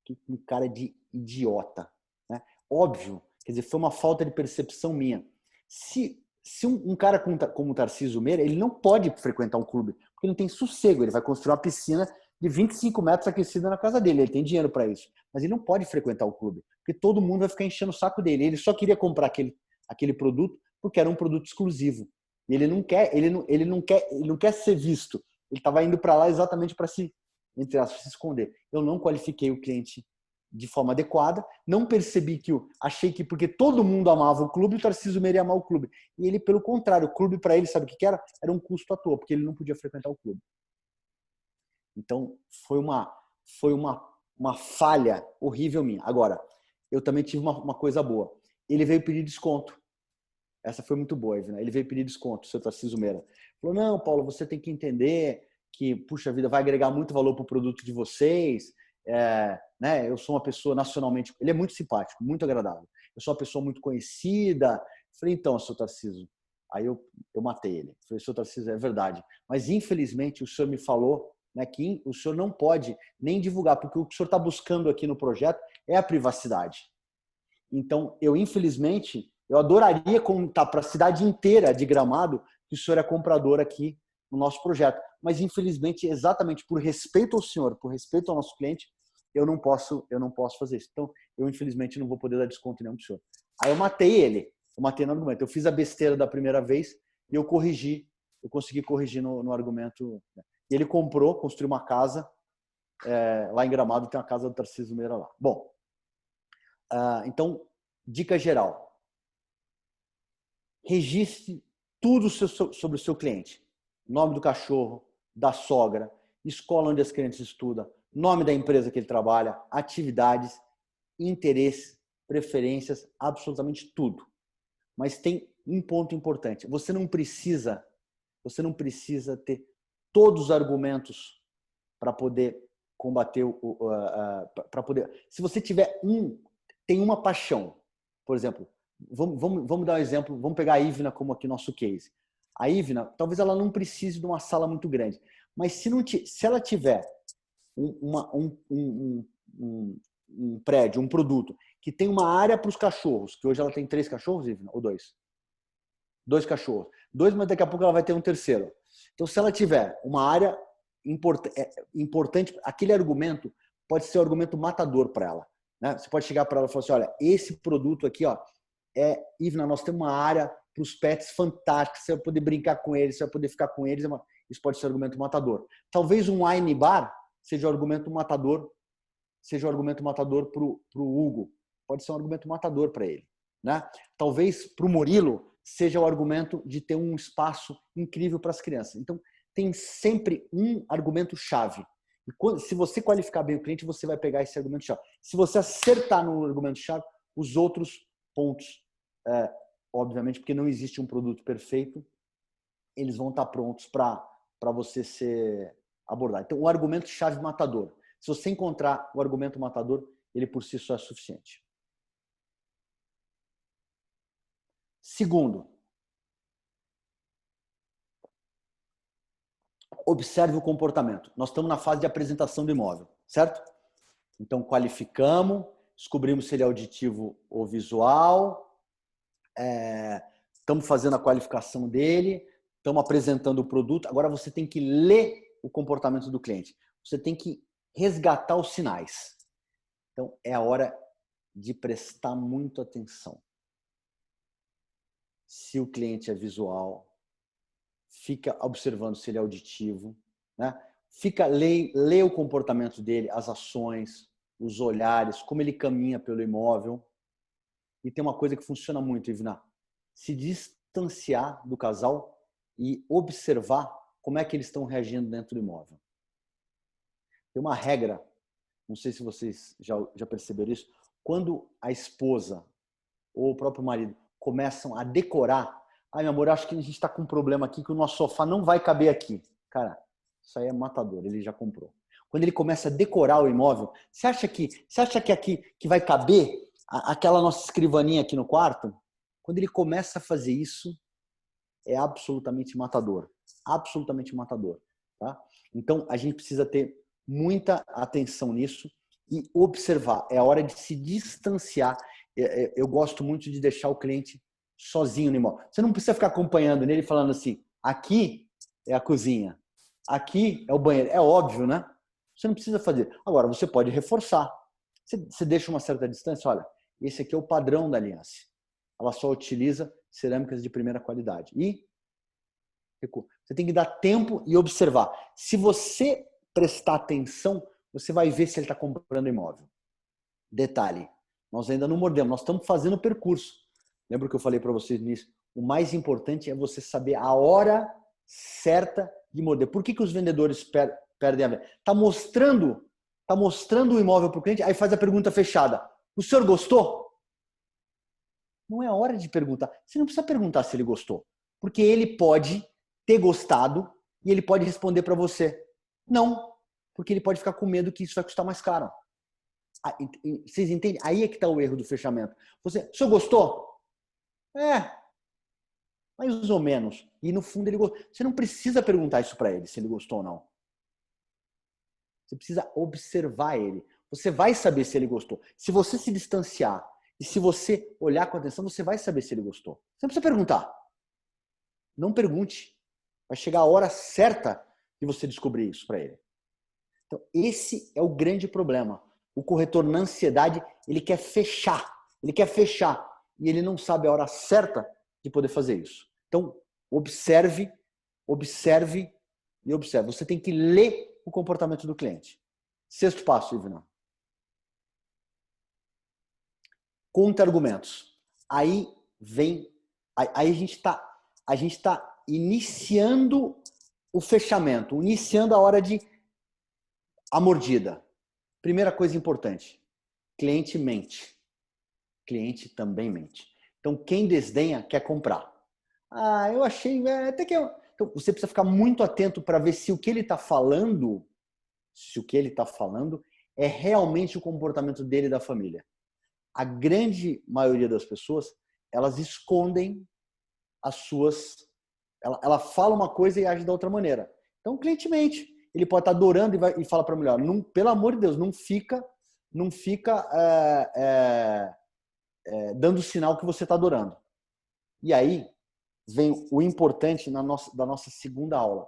Speaker 1: Que um cara de idiota. Né? Óbvio, quer dizer, foi uma falta de percepção minha. Se um cara como o Tarcísio Meira, ele não pode frequentar um clube, porque ele não tem sossego, ele vai construir uma piscina de 25 metros aquecida na casa dele, ele tem dinheiro para isso. Mas ele não pode frequentar o clube, porque todo mundo vai ficar enchendo o saco dele. Ele só queria comprar aquele produto porque era um produto exclusivo. E ele não quer ser visto. Ele estava indo para lá exatamente para se esconder. Eu não qualifiquei o cliente de forma adequada, não percebi achei que porque todo mundo amava o clube, o Tarcísio Meira ia amar o clube. E ele, pelo contrário, o clube para ele, sabe o que era? Era um custo à toa, porque ele não podia frequentar o clube. Então, foi uma falha horrível minha. Agora, eu também tive uma coisa boa. Ele veio pedir desconto. Essa foi muito boa, Ivna. Ele veio pedir desconto, o seu Tarcísio Meira. Falou, não, Paulo, você tem que entender que, puxa vida, vai agregar muito valor para o produto de vocês. Né? Eu sou uma pessoa nacionalmente... Ele é muito simpático, muito agradável. Eu sou uma pessoa muito conhecida. Falei, então, seu Tarcísio... Aí eu matei ele. Falei, seu Tarcísio, é verdade. Mas, infelizmente, o senhor me falou, né, que o senhor não pode nem divulgar, porque o que o senhor está buscando aqui no projeto é a privacidade. Então, infelizmente, eu adoraria contar para a cidade inteira de Gramado que o senhor é comprador aqui no nosso projeto. Mas, infelizmente, exatamente por respeito ao senhor, por respeito ao nosso cliente, eu não posso fazer isso. Então, eu, infelizmente, não vou poder dar desconto nenhum para o senhor. Aí eu matei ele. Eu matei no argumento. Eu fiz a besteira da primeira vez e eu consegui corrigir no argumento. E ele construiu uma casa lá em Gramado, tem uma casa do Tarcísio Meira lá. Bom, então, dica geral. Registre tudo sobre o seu cliente. Nome do cachorro, da sogra, escola onde as crianças estudam, nome da empresa que ele trabalha, atividades, interesses, preferências, absolutamente tudo. Mas tem um ponto importante. Você não precisa ter todos os argumentos para poder combater para poder. Se você tem uma paixão, por exemplo, vamos dar um exemplo, vamos pegar a Ivna como aqui nosso case. A Ivna, talvez ela não precise de uma sala muito grande, mas se ela tiver um prédio, um produto que tem uma área para os cachorros, que hoje ela tem 3 cachorros, Ivna, ou 2? 2 cachorros. 2, mas daqui a pouco ela vai ter um terceiro. Então, se ela tiver uma área importante, aquele argumento pode ser um argumento matador para ela. Né? Você pode chegar para ela e falar assim, olha, esse produto aqui, ó, Ivna, nós temos uma área para os pets fantástica, você vai poder brincar com eles, você vai poder ficar com eles. Isso pode ser um argumento matador. Talvez um wine bar seja um argumento matador para o Hugo. Pode ser um argumento matador para ele. Né? Talvez para o Murilo seja o argumento de ter um espaço incrível para as crianças. Então, tem sempre um argumento-chave. E se você qualificar bem o cliente, você vai pegar esse argumento-chave. Se você acertar no argumento-chave, os outros pontos, obviamente, porque não existe um produto perfeito, eles vão estar prontos para você ser abordado. Então, o argumento-chave matador. Se você encontrar o argumento matador, ele por si só é suficiente. Segundo, observe o comportamento. Nós estamos na fase de apresentação do imóvel, certo? Então, qualificamos, descobrimos se ele é auditivo ou visual, estamos fazendo a qualificação dele, estamos apresentando o produto. Agora, você tem que ler o comportamento do cliente. Você tem que resgatar os sinais. Então, é a hora de prestar muito atenção. Se o cliente é visual, fica observando se ele é auditivo, né? Lê o comportamento dele, as ações, os olhares, como ele caminha pelo imóvel. E tem uma coisa que funciona muito, Ivna, se distanciar do casal e observar como é que eles estão reagindo dentro do imóvel. Tem uma regra, não sei se vocês já perceberam isso, quando a esposa ou o próprio marido começam a decorar, ai, meu amor, acho que a gente está com um problema aqui, que o nosso sofá não vai caber aqui. Cara, isso aí é matador, ele já comprou. Quando ele começa a decorar o imóvel, você acha que aqui que vai caber aquela nossa escrivaninha aqui no quarto? Quando ele começa a fazer isso, é absolutamente matador. Absolutamente matador. Tá? Então, a gente precisa ter muita atenção nisso e observar. É a hora de se distanciar. Eu gosto muito de deixar o cliente sozinho no imóvel. Você não precisa ficar acompanhando nele falando assim, aqui é a cozinha, aqui é o banheiro. É óbvio, né? Você não precisa fazer. Agora, você pode reforçar. Você deixa uma certa distância. Olha, esse aqui é o padrão da Aliança. Ela só utiliza cerâmicas de primeira qualidade. E você tem que dar tempo e observar. Se você prestar atenção, você vai ver se ele está comprando imóvel. Detalhe, nós ainda não mordemos, nós estamos fazendo o percurso. Lembra que eu falei para vocês nisso? O mais importante é você saber a hora certa de morder. Por que os vendedores perdem a venda? Está mostrando o imóvel para o cliente, aí faz a pergunta fechada. O senhor gostou? Não é hora de perguntar. Você não precisa perguntar se ele gostou. Porque ele pode ter gostado e ele pode responder para você. Não, porque ele pode ficar com medo que isso vai custar mais caro. Vocês entendem? Aí é que está o erro do fechamento. O senhor gostou? Mais ou menos. E no fundo ele gostou. Você não precisa perguntar isso para ele, se ele gostou ou não. Você precisa observar ele. Você vai saber se ele gostou. Se você se distanciar e se você olhar com atenção, você vai saber se ele gostou. Você não precisa perguntar. Não pergunte. Vai chegar a hora certa de você descobrir isso para ele. Então, esse é o grande problema. O corretor, na ansiedade, ele quer fechar. Ele quer fechar. E ele não sabe a hora certa de poder fazer isso. Então, observe e observe. Você tem que ler o comportamento do cliente. Sexto passo, Ivna. Contra-argumentos. Aí a gente está iniciando o fechamento, iniciando a hora de a mordida. Primeira coisa importante, cliente mente. Cliente também mente. Então, quem desdenha quer comprar. Eu achei... até que Então, você precisa ficar muito atento para ver se o que ele está falando, é realmente o comportamento dele e da família. A grande maioria das pessoas, elas escondem as suas... Ela fala uma coisa e age da outra maneira. Então, o cliente mente. Ele pode estar adorando e fala para a mulher, pelo amor de Deus, não fica dando o sinal que você está adorando. E aí vem o importante da nossa segunda aula.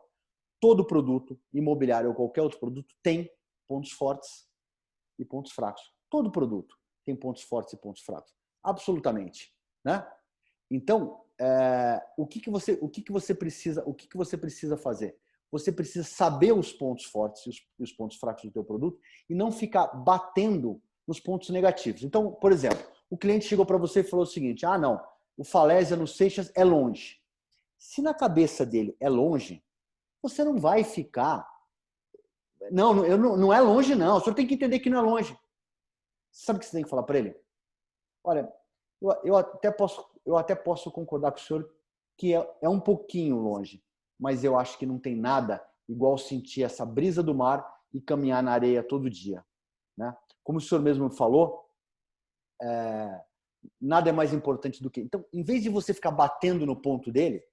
Speaker 1: Todo produto imobiliário ou qualquer outro produto tem pontos fortes e pontos fracos. Todo produto tem pontos fortes e pontos fracos. Absolutamente. Né? Então, o que você precisa fazer? Você precisa saber os pontos fortes e os pontos fracos do teu produto e não ficar batendo nos pontos negativos. Então, por exemplo, o cliente chegou para você e falou o seguinte, não, o Falésia no Seixas é longe. Se na cabeça dele é longe, você não vai ficar... Não é longe não, o senhor tem que entender que não é longe. Sabe o que você tem que falar para ele? Olha, eu até posso concordar com o senhor que é um pouquinho longe, mas eu acho que não tem nada igual sentir essa brisa do mar e caminhar na areia todo dia. Né? Como o senhor mesmo falou, nada é mais importante do que... Então, em vez de você ficar batendo no ponto dele,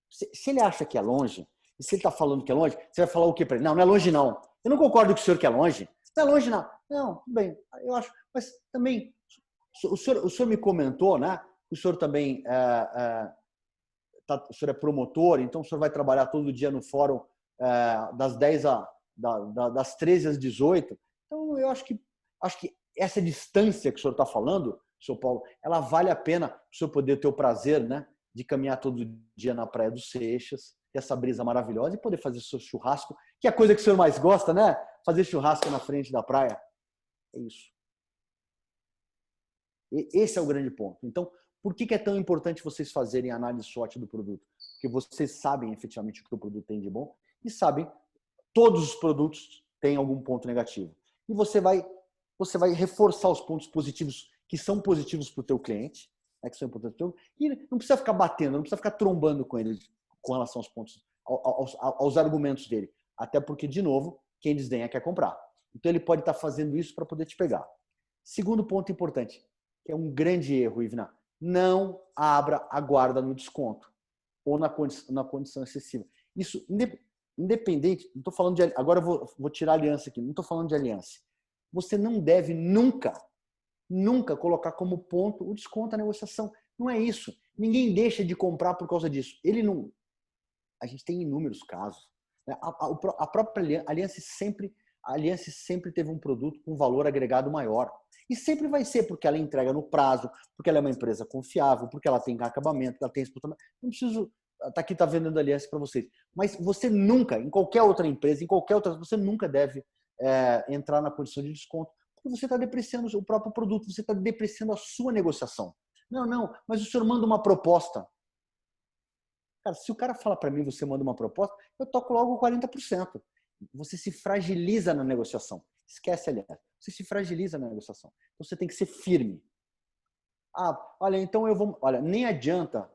Speaker 1: se ele acha que é longe, e se ele está falando que é longe, você vai falar o quê para ele? Não é longe não. Eu não concordo com o senhor que é longe. Não é longe não. Não, tudo bem, eu acho. Mas também, o senhor me comentou, né? O senhor também... o senhor é promotor, então o senhor vai trabalhar todo dia no fórum das 10 das 13 às 18. Então, eu acho que essa distância que o senhor está falando, senhor Paulo, ela vale a pena para o senhor poder ter o prazer, né, de caminhar todo dia na Praia dos Seixas, ter essa brisa maravilhosa e poder fazer seu churrasco, que é a coisa que o senhor mais gosta, né? Fazer churrasco na frente da praia. É isso. Esse é o grande ponto. Então, por que é tão importante vocês fazerem análise SWOT do produto? Porque vocês sabem efetivamente o que o produto tem de bom e sabem todos os produtos têm algum ponto negativo. E você vai reforçar os pontos positivos que são positivos para o teu cliente, né, que são importantes para o teu, e não precisa ficar batendo, não precisa ficar trombando com ele com relação aos pontos, aos argumentos dele. Até porque, de novo, quem desdenha quer comprar. Então ele pode estar fazendo isso para poder te pegar. Segundo ponto importante, que é um grande erro, Ivna, não abra a guarda no desconto ou na condição excessiva. Isso, independente, não estou falando de... Agora eu vou tirar a aliança aqui, não estou falando de aliança. Você não deve nunca colocar como ponto o desconto, a negociação. Não é isso. Ninguém deixa de comprar por causa disso. A gente tem inúmeros casos. Né? A própria Aliança sempre teve um produto com valor agregado maior. E sempre vai ser, porque ela entrega no prazo, porque ela é uma empresa confiável, porque ela tem acabamento, porque ela tem exportamento. Não preciso estar aqui vendendo Aliança para vocês. Mas você nunca, em qualquer outra empresa, você nunca deve entrar na condição de desconto, porque você está depreciando o próprio produto, você está depreciando a sua negociação. Não, mas o senhor manda uma proposta. Cara, se o cara fala para mim, você manda uma proposta, eu toco logo 40%. Você se fragiliza na negociação. Esquece, aliás. Você se fragiliza na negociação. Então, você tem que ser firme. Olha, então eu vou... Olha, nem adianta,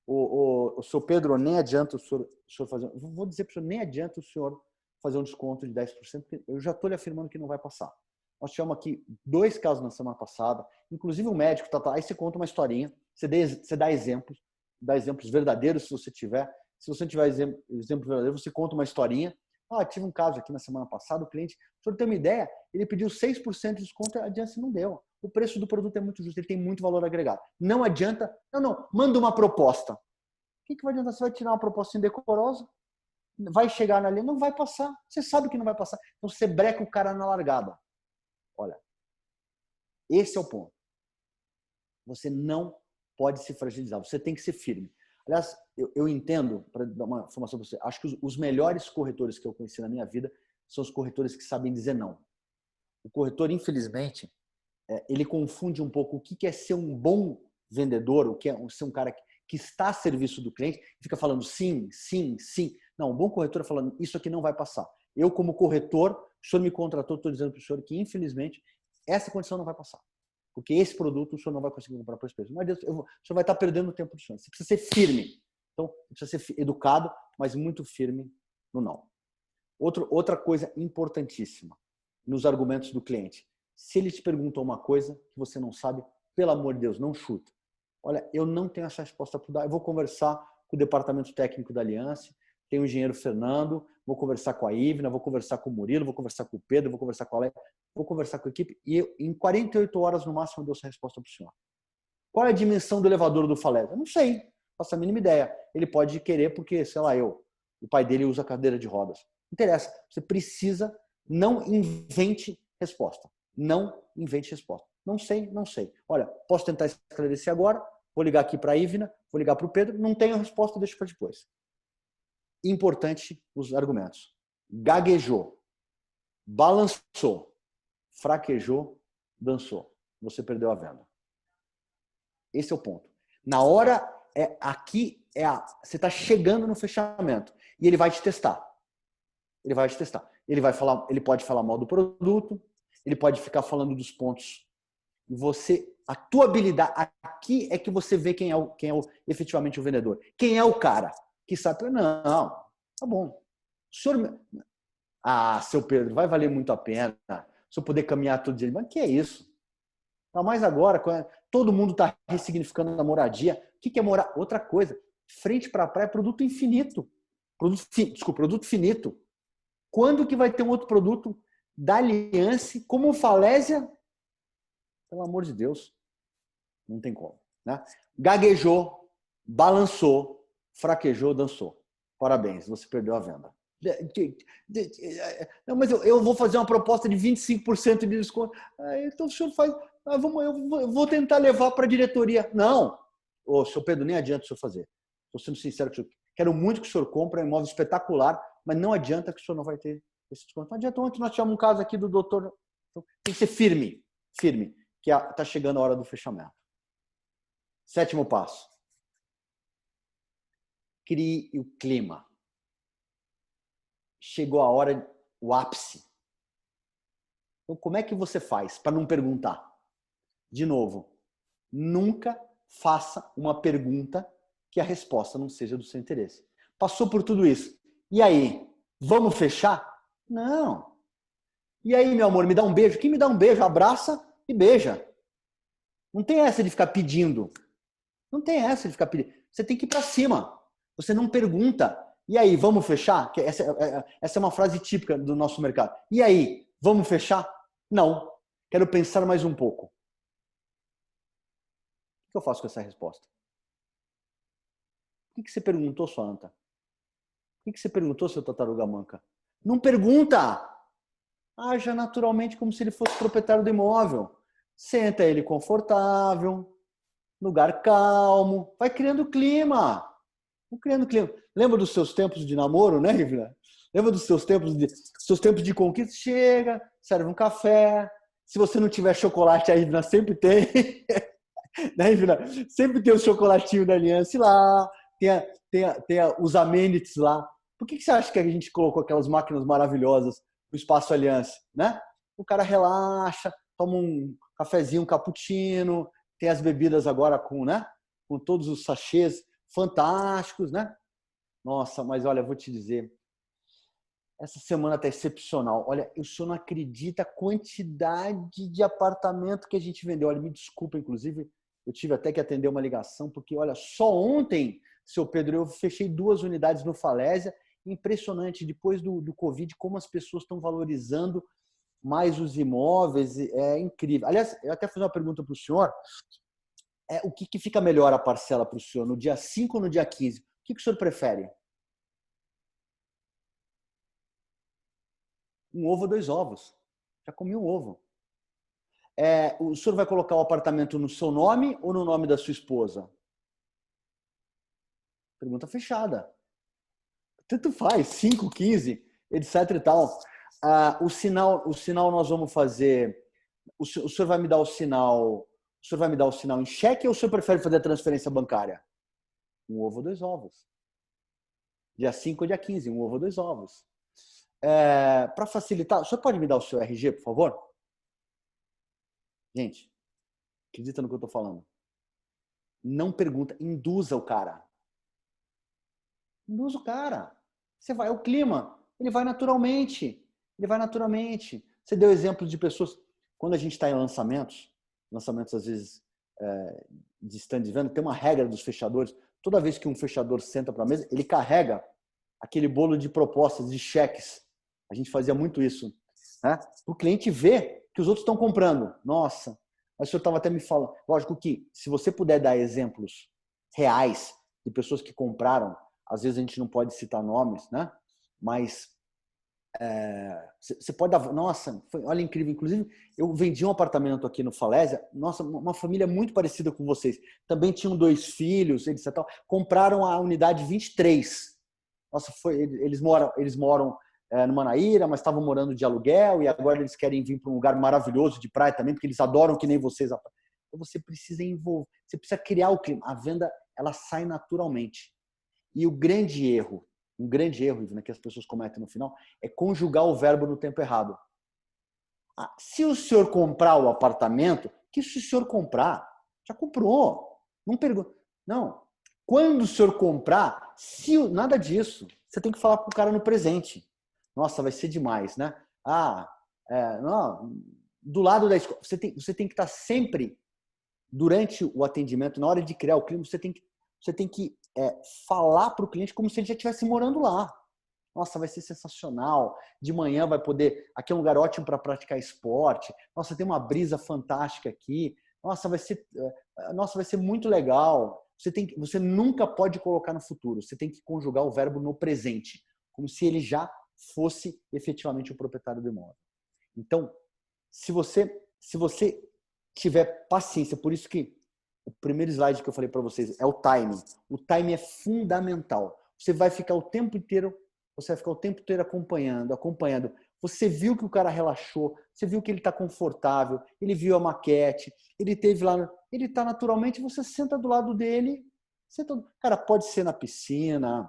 Speaker 1: o senhor Pedro, nem adianta o senhor fazer... Vou dizer para o senhor, nem adianta o senhor fazer um desconto de 10%, porque eu já estou lhe afirmando que não vai passar. Nós tivemos aqui 2 casos na semana passada, inclusive o médico, aí você conta uma historinha, você dá exemplos verdadeiros, se você tiver. Se você não tiver exemplos verdadeiros, você conta uma historinha. Tive um caso aqui na semana passada, o cliente, para o senhor ter uma ideia, ele pediu 6% de desconto, a Adiance não deu. O preço do produto é muito justo, ele tem muito valor agregado. Não adianta, manda uma proposta. O que vai adiantar? Você vai tirar uma proposta indecorosa, vai chegar na linha, não vai passar. Você sabe que não vai passar. Então você breca o cara na largada. Olha, esse é o ponto. Você não pode se fragilizar, você tem que ser firme. Aliás, eu entendo, para dar uma informação para você, acho que os melhores corretores que eu conheci na minha vida são os corretores que sabem dizer não. O corretor, infelizmente, ele confunde um pouco o que é ser um bom vendedor, o que é ser um cara que está a serviço do cliente, e fica falando sim, sim, sim. Não, um bom corretor é falando, isso aqui não vai passar. Eu, como corretor, o senhor me contratou, estou dizendo para o senhor que, infelizmente, essa condição não vai passar. Porque esse produto o senhor não vai conseguir comprar por esse preço. Mas Deus, o senhor vai estar perdendo o tempo do senhor. Você precisa ser firme. Então, precisa ser educado, mas muito firme no não. Outra coisa importantíssima nos argumentos do cliente. Se ele te perguntou uma coisa que você não sabe, pelo amor de Deus, não chuta. Olha, eu não tenho essa resposta para dar. Eu vou conversar com o departamento técnico da Aliança, tem o engenheiro Fernando, vou conversar com a Ivna, vou conversar com o Murilo, vou conversar com o Pedro, vou conversar com a Alex, vou conversar com a equipe e em 48 horas no máximo eu dou essa resposta para o senhor. Qual é a dimensão do elevador do Falese? Eu não sei, faço a mínima ideia. Ele pode querer porque, sei lá, o pai dele usa cadeira de rodas. Não interessa, você precisa, não invente resposta. Não invente resposta. Não sei. Olha, posso tentar esclarecer agora, vou ligar aqui para a Ivna, vou ligar para o Pedro, não tenho a resposta, deixo para depois. Importante os argumentos. Gaguejou, balançou, fraquejou, dançou. Você perdeu a venda. Esse é o ponto. Na hora, você está chegando no fechamento e ele vai te testar. Ele pode falar mal do produto, ele pode ficar falando dos pontos. E a tua habilidade aqui é que você vê quem é efetivamente o vendedor. Quem é o cara que sabe, não, tá bom. Seu Pedro, vai valer muito a pena se eu poder caminhar todo dia. Mas que é isso? Tá mais agora, todo mundo está ressignificando a moradia. O que é morar? Outra coisa, frente para a praia é produto infinito. Produto finito. Quando que vai ter um outro produto da Aliança como Falésia? Pelo amor de Deus, não tem como. Né? Gaguejou, balançou, fraquejou, dançou. Parabéns, você perdeu a venda. Não, mas eu vou fazer uma proposta de 25% de desconto. Então o senhor faz. Eu vou tentar levar para a diretoria. Não, ô, senhor Pedro, nem adianta o senhor fazer. Estou sendo sincero com o senhor. Quero muito que o senhor compre, é um imóvel espetacular, mas não adianta que o senhor não vai ter esse desconto. Não adianta. Ontem nós tivemos um caso aqui do doutor. Tem que ser firme, que está chegando a hora do fechamento. 7º passo. Crie o clima. Chegou a hora, o ápice. Então, como é que você faz para não perguntar? De novo, nunca faça uma pergunta que a resposta não seja do seu interesse. Passou por tudo isso. E aí, vamos fechar? Não. E aí, meu amor, me dá um beijo? Quem me dá um beijo, abraça e beija. Não tem essa de ficar pedindo. Não tem essa de ficar pedindo. Você tem que ir para cima. Você não pergunta. E aí, vamos fechar? Essa é uma frase típica do nosso mercado. E aí, vamos fechar? Não. Quero pensar mais um pouco. O que eu faço com essa resposta? O que você perguntou, sua anta? O que você perguntou, seu tartaruga manca? Não pergunta! Haja naturalmente como se ele fosse proprietário do imóvel. Senta ele confortável, lugar calmo, vai criando clima. Vai criando clima. Lembra dos seus tempos de namoro, né, Rivina? Lembra dos seus tempos de conquista? Chega, serve um café. Se você não tiver chocolate, a Rivina sempre tem. Né, Rivina? Sempre tem o chocolatinho da Aliança lá, tem os amenities lá. Por que você acha que a gente colocou aquelas máquinas maravilhosas no Espaço Aliança, né? O cara relaxa, toma um cafezinho, um cappuccino, tem as bebidas agora com todos os sachês fantásticos, né? Nossa, mas olha, vou te dizer, essa semana está excepcional. Olha, o senhor não acredita a quantidade de apartamento que a gente vendeu. Olha, me desculpa, inclusive, eu tive até que atender uma ligação, porque, olha, só ontem, seu Pedro, eu fechei 2 unidades no Falésia. Impressionante, depois do Covid, como as pessoas estão valorizando mais os imóveis. É incrível. Aliás, eu até fiz uma pergunta para o senhor. O que fica melhor a parcela para o senhor, no dia 5 ou no dia 15? O que o senhor prefere? Um ovo ou 2 ovos. Já comi um ovo. O senhor vai colocar o apartamento no seu nome ou no nome da sua esposa? Pergunta fechada. Tanto faz, 5, 15, etc e tal. O sinal nós vamos fazer. O senhor vai me dar o sinal. O senhor vai me dar o sinal em cheque ou o senhor prefere fazer a transferência bancária? Um ovo ou 2 ovos. Dia 5 ou dia 15, um ovo ou 2 ovos. Para facilitar, o senhor pode me dar o seu RG, por favor? Gente, acredita no que eu estou falando. Não pergunta, induza o cara. Induza o cara. Você vai, o clima, ele vai naturalmente. Ele vai naturalmente. Você deu exemplos de pessoas, quando a gente está em lançamentos às vezes de stand de venda, tem uma regra dos fechadores. Toda vez que um fechador senta para a mesa, ele carrega aquele bolo de propostas, de cheques. A gente fazia muito isso, né? O cliente vê que os outros estão comprando. Nossa, mas o senhor estava até me falando. Lógico que, se você puder dar exemplos reais de pessoas que compraram, às vezes a gente não pode citar nomes, né? Mas você pode dar... Nossa, olha, incrível. Inclusive, eu vendi um apartamento aqui no Falésia. Nossa, uma família muito parecida com vocês. Também tinham 2 filhos, etc. Compraram a unidade 23. Nossa, eles moram no Manaíra, mas estavam morando de aluguel e agora eles querem vir para um lugar maravilhoso de praia também, porque eles adoram que nem vocês. Então você precisa envolver, você precisa criar o clima. A venda, ela sai naturalmente. E um grande erro, Ivna, que as pessoas cometem no final, é conjugar o verbo no tempo errado. Se o senhor comprar o apartamento, que se o senhor comprar, já comprou. Não pergunta. Não. Quando o senhor comprar, nada disso. Você tem que falar para o cara no presente. Nossa, vai ser demais, né? Não, do lado da escola. Você tem que estar sempre, durante o atendimento, na hora de criar o clima, você tem que falar para o cliente como se ele já estivesse morando lá. Nossa, vai ser sensacional. De manhã vai poder... Aqui é um lugar ótimo para praticar esporte. Nossa, tem uma brisa fantástica aqui. Nossa, vai ser muito legal. Você nunca pode colocar no futuro. Você tem que conjugar o verbo no presente. como se ele já fosse efetivamente o proprietário do imóvel. Então, se você tiver paciência, por isso que o primeiro slide que eu falei para vocês é o timing. O timing é fundamental. Você vai ficar o tempo inteiro acompanhando. Você viu que o cara relaxou, você viu que ele está confortável, ele viu a maquete, ele teve lá, ele está naturalmente, você senta do lado dele. Cara, pode ser na piscina,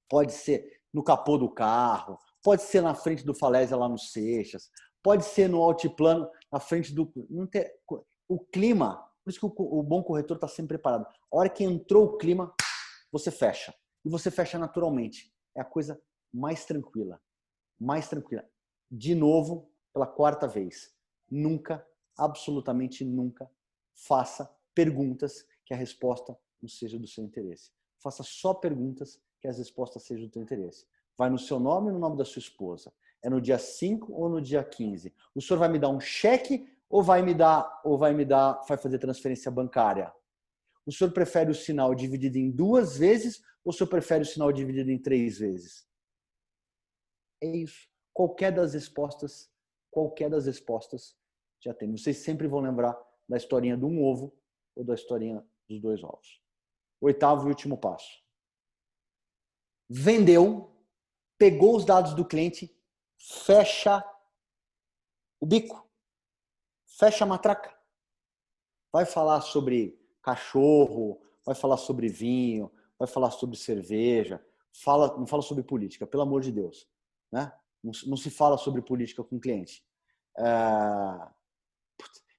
Speaker 1: pode ser no capô do carro, pode ser na frente do Falésia lá no Seixas, pode ser no altiplano, na frente do... O clima, por isso que o bom corretor está sempre preparado. A hora que entrou o clima, você fecha. E você fecha naturalmente. É a coisa mais tranquila. Mais tranquila. De novo, pela quarta vez. Nunca, absolutamente nunca, faça perguntas que a resposta não seja do seu interesse. Faça só perguntas que as respostas sejam do seu interesse. Vai no seu nome e no nome da sua esposa. É no dia 5 ou no dia 15? O senhor vai me dar um cheque ou vai fazer transferência bancária? O senhor prefere o sinal dividido em 2 vezes ou o senhor prefere o sinal dividido em 3 vezes? É isso. Qualquer das respostas já tem. Vocês sempre vão lembrar da historinha de um ovo ou da historinha dos 2 ovos. 8º e último passo. Vendeu, pegou os dados do cliente, fecha o bico, fecha a matraca. Vai falar sobre cachorro, vai falar sobre vinho, vai falar sobre cerveja, não fala sobre política, pelo amor de Deus. Né? Não se fala sobre política com o cliente.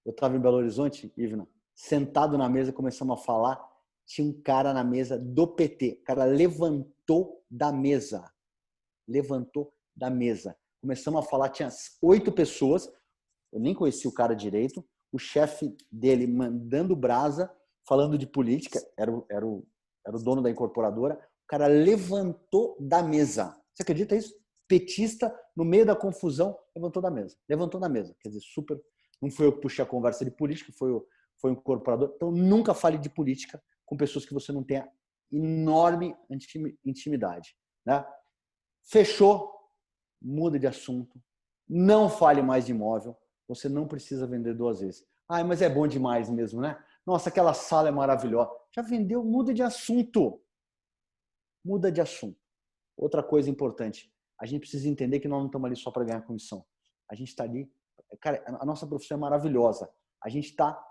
Speaker 1: Eu estava em Belo Horizonte, Ivna, sentado na mesa, começamos a falar, tinha um cara na mesa do PT. O cara levantou da mesa. Começamos a falar, tinha 8 pessoas, eu nem conhecia o cara direito, o chefe dele mandando brasa, falando de política, era o dono da incorporadora, o cara levantou da mesa. Você acredita isso? Petista, no meio da confusão, levantou da mesa. Quer dizer, super... Não foi eu que puxei a conversa de política, foi o incorporador. Então, nunca fale de política com pessoas que você não tenha enorme intimidade. Né? Fechou, muda de assunto, não fale mais de imóvel, você não precisa vender 2 vezes. Mas é bom demais mesmo, né? Nossa, aquela sala é maravilhosa. Já vendeu, muda de assunto. Outra coisa importante, a gente precisa entender que nós não estamos ali só para ganhar comissão. A gente está ali, cara, a nossa profissão é maravilhosa. A gente está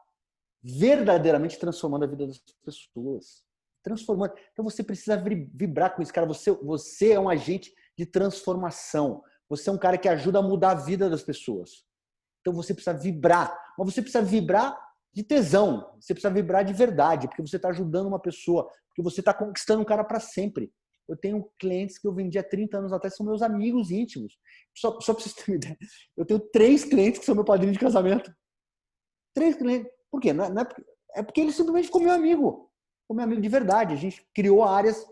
Speaker 1: verdadeiramente transformando a vida das pessoas. Transformando. Então você precisa vibrar com isso, cara. Você é um agente de transformação. Você é um cara que ajuda a mudar a vida das pessoas. Então você precisa vibrar. Mas você precisa vibrar de tesão. Você precisa vibrar de verdade, porque você está ajudando uma pessoa, porque você está conquistando um cara para sempre. Eu tenho clientes que eu vendi há 30 anos atrás, são meus amigos íntimos. Só para vocês terem uma ideia. Eu tenho 3 clientes que são meu padrinho de casamento. 3 clientes. Por quê? É porque ele simplesmente ficou meu amigo. Ficou meu amigo de verdade. A gente criou áreas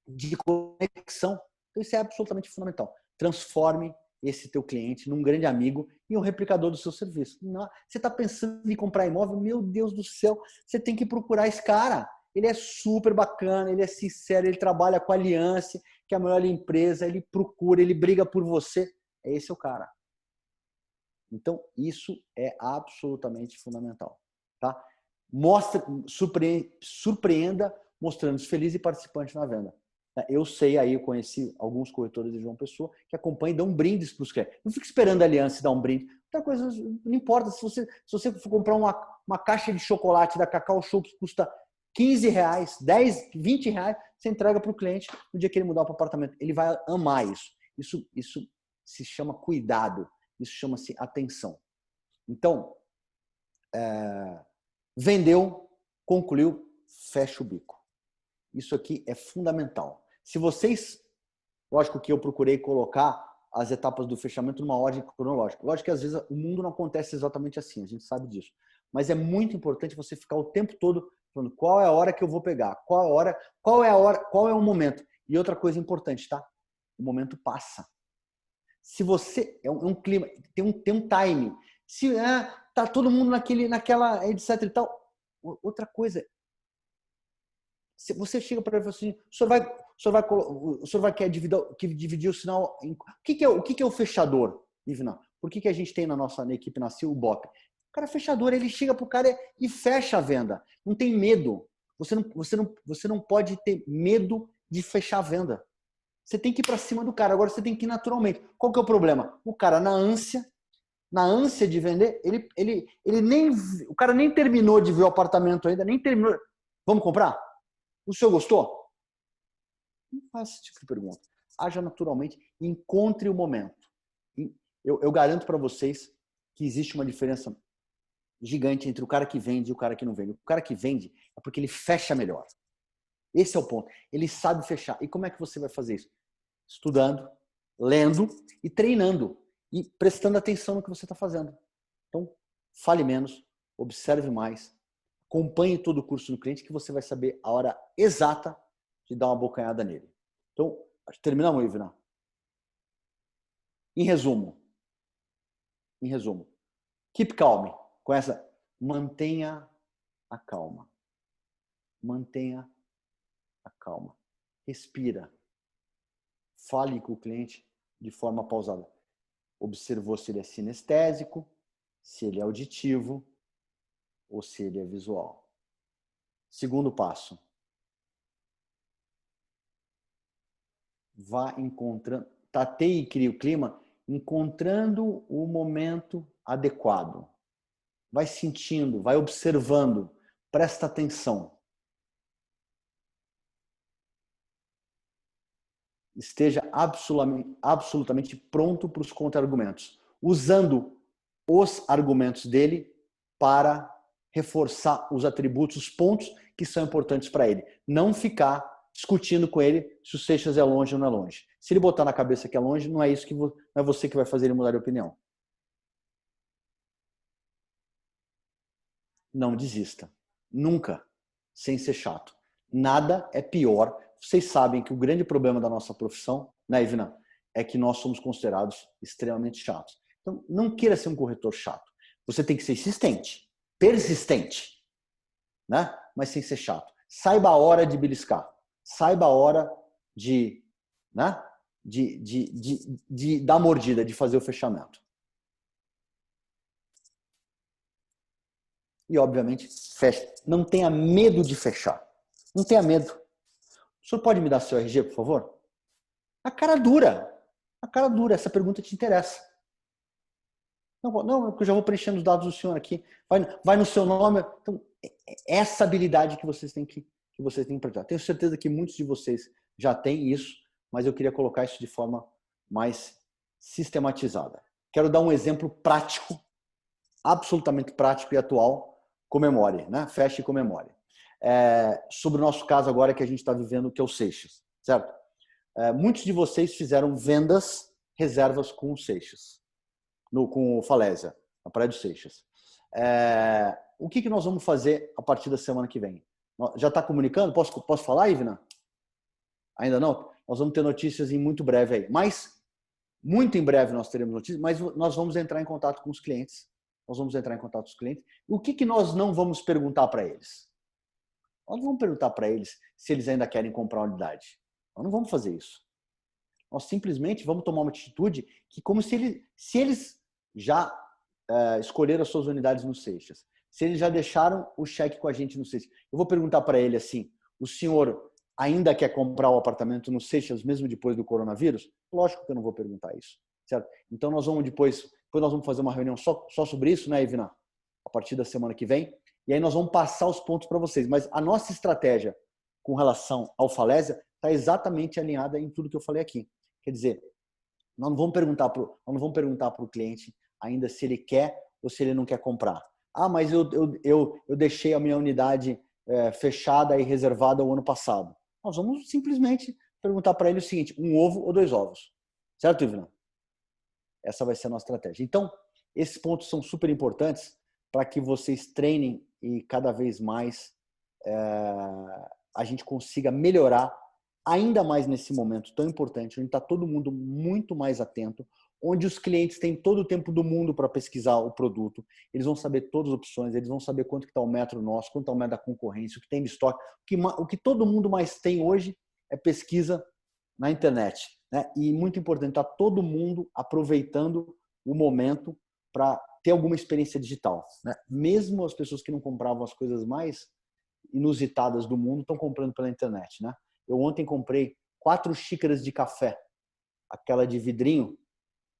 Speaker 1: de conexão. Então isso é absolutamente fundamental. Transforme esse teu cliente num grande amigo e um replicador do seu serviço. Não, você está pensando em comprar imóvel? Meu Deus do céu, você tem que procurar esse cara. Ele é super bacana, ele é sincero, ele trabalha com a Aliança, que é a maior empresa, ele procura, ele briga por você. Esse é o cara. Então, isso é absolutamente fundamental. Tá? Surpreenda mostrando-se feliz e participante na venda. Eu sei aí, eu conheci alguns corretores de João Pessoa que acompanham e dão brindes para os clientes. Não fica esperando a Aliança dar um brinde. Outra coisa, não importa, se você for comprar uma caixa de chocolate da Cacau Show que custa R$15, 10, R$20, você entrega para o cliente no dia que ele mudar para o apartamento. Ele vai amar isso. Isso se chama cuidado. Isso chama-se atenção. Então, vendeu, concluiu, fecha o bico. Isso aqui é fundamental. Se vocês, lógico que eu procurei colocar as etapas do fechamento numa ordem cronológica. Lógico que às vezes o mundo não acontece exatamente assim, a gente sabe disso. Mas é muito importante você ficar o tempo todo falando qual é a hora que eu vou pegar, qual é o momento. E outra coisa importante, tá? O momento passa. Se você é um clima, tem um time. Se tá todo mundo naquela etc e tal. Outra coisa, se você chega para ele e fala assim, o senhor vai querer dividir o sinal em... O que é o fechador, Ivna? Por que a gente tem na equipe na CIL o BOP? O cara fechador, ele chega pro cara e fecha a venda. Não tem medo. Você não pode ter medo de fechar a venda. Você tem que ir para cima do cara. Agora você tem que ir naturalmente. Qual que é o problema? O cara, na ânsia de vender, o cara nem terminou de ver o apartamento ainda, nem terminou. Vamos comprar? O senhor gostou? Não faça esse tipo de pergunta. Haja naturalmente, encontre o momento. Eu garanto para vocês que existe uma diferença gigante entre o cara que vende e o cara que não vende. O cara que vende é porque ele fecha melhor. Esse é o ponto. Ele sabe fechar. E como é que você vai fazer isso? Estudando, lendo e treinando. E prestando atenção no que você está fazendo. Então, fale menos, observe mais, acompanhe todo o curso do cliente que você vai saber a hora exata de dar uma bocanhada nele. Então, terminamos, Ivna? Em resumo, keep calm. Com essa, mantenha a calma. Mantenha a calma. Respira. Fale com o cliente de forma pausada. Observou se ele é sinestésico, se ele é auditivo ou se ele é visual. Segundo passo. Vá encontrando, tateie e crie o clima, encontrando o momento adequado. Vai sentindo, vai observando, presta atenção. Esteja absolutamente pronto para os contra-argumentos, usando os argumentos dele para reforçar os atributos, os pontos que são importantes para ele. Não ficar discutindo com ele se o Seixas é longe ou não é longe. Se ele botar na cabeça que é longe, não é você que vai fazer ele mudar de opinião. Não desista. Nunca. Sem ser chato. Nada é pior. Vocês sabem que o grande problema da nossa profissão, né, Ivna, é que nós somos considerados extremamente chatos. Então, não queira ser um corretor chato. Você tem que ser insistente, persistente, né? Mas sem ser chato. Saiba a hora de beliscar. Saiba a hora de, né? de dar mordida, de fazer o fechamento. E, obviamente, feche. Não tenha medo de fechar. Não tenha medo. O senhor pode me dar seu RG, por favor? A cara dura. A cara dura. Essa pergunta te interessa. Não, eu já vou preenchendo os dados do senhor aqui. Vai no seu nome. Então, essa habilidade que vocês têm que praticar. Tenho certeza que muitos de vocês já têm isso, mas eu queria colocar isso de forma mais sistematizada. Quero dar um exemplo prático, absolutamente prático e atual. Comemore, né? Feche e comemore. Sobre o nosso caso agora que a gente está vivendo, que é o Seixas, certo? Muitos de vocês fizeram vendas, reservas com o Seixas, com o Falésia, na Praia do Seixas. O que nós vamos fazer a partir da semana que vem? Já está comunicando? Posso falar, Ivna? Ainda não? Nós vamos ter notícias em muito breve aí. Mas, muito em breve nós teremos notícias, mas nós vamos entrar em contato com os clientes. O que nós não vamos perguntar para eles? Nós não vamos perguntar para eles se eles ainda querem comprar a unidade. Nós não vamos fazer isso. Nós simplesmente vamos tomar uma atitude que como se eles já escolheram as suas unidades no Seixas, se eles já deixaram o cheque com a gente no Seixas. Eu vou perguntar para ele assim, o senhor ainda quer comprar o apartamento no Seixas mesmo depois do coronavírus? Lógico que eu não vou perguntar isso, certo? Então nós vamos depois nós vamos fazer uma reunião só sobre isso, né, Ivna? A partir da semana que vem. E aí nós vamos passar os pontos para vocês. Mas a nossa estratégia com relação ao Falésia está exatamente alinhada em tudo que eu falei aqui. Quer dizer, nós não vamos perguntar para o cliente ainda se ele quer ou se ele não quer comprar. Ah, mas eu deixei a minha unidade fechada e reservada o ano passado. Nós vamos simplesmente perguntar para ele o seguinte, um ovo ou 2 ovos. Certo, Ivna? Essa vai ser a nossa estratégia. Então, esses pontos são super importantes para que vocês treinem e cada vez mais a gente consiga melhorar ainda mais nesse momento tão importante, onde está todo mundo muito mais atento, onde os clientes têm todo o tempo do mundo para pesquisar o produto, eles vão saber todas as opções, eles vão saber quanto que está o metro nosso, quanto está o metro da concorrência, o que tem de estoque. O que todo mundo mais tem hoje é pesquisa na internet, né? E muito importante, está todo mundo aproveitando o momento para ter alguma experiência digital, né? Mesmo as pessoas que não compravam as coisas mais inusitadas do mundo estão comprando pela internet, né? Eu ontem comprei 4 xícaras de café, aquela de vidrinho,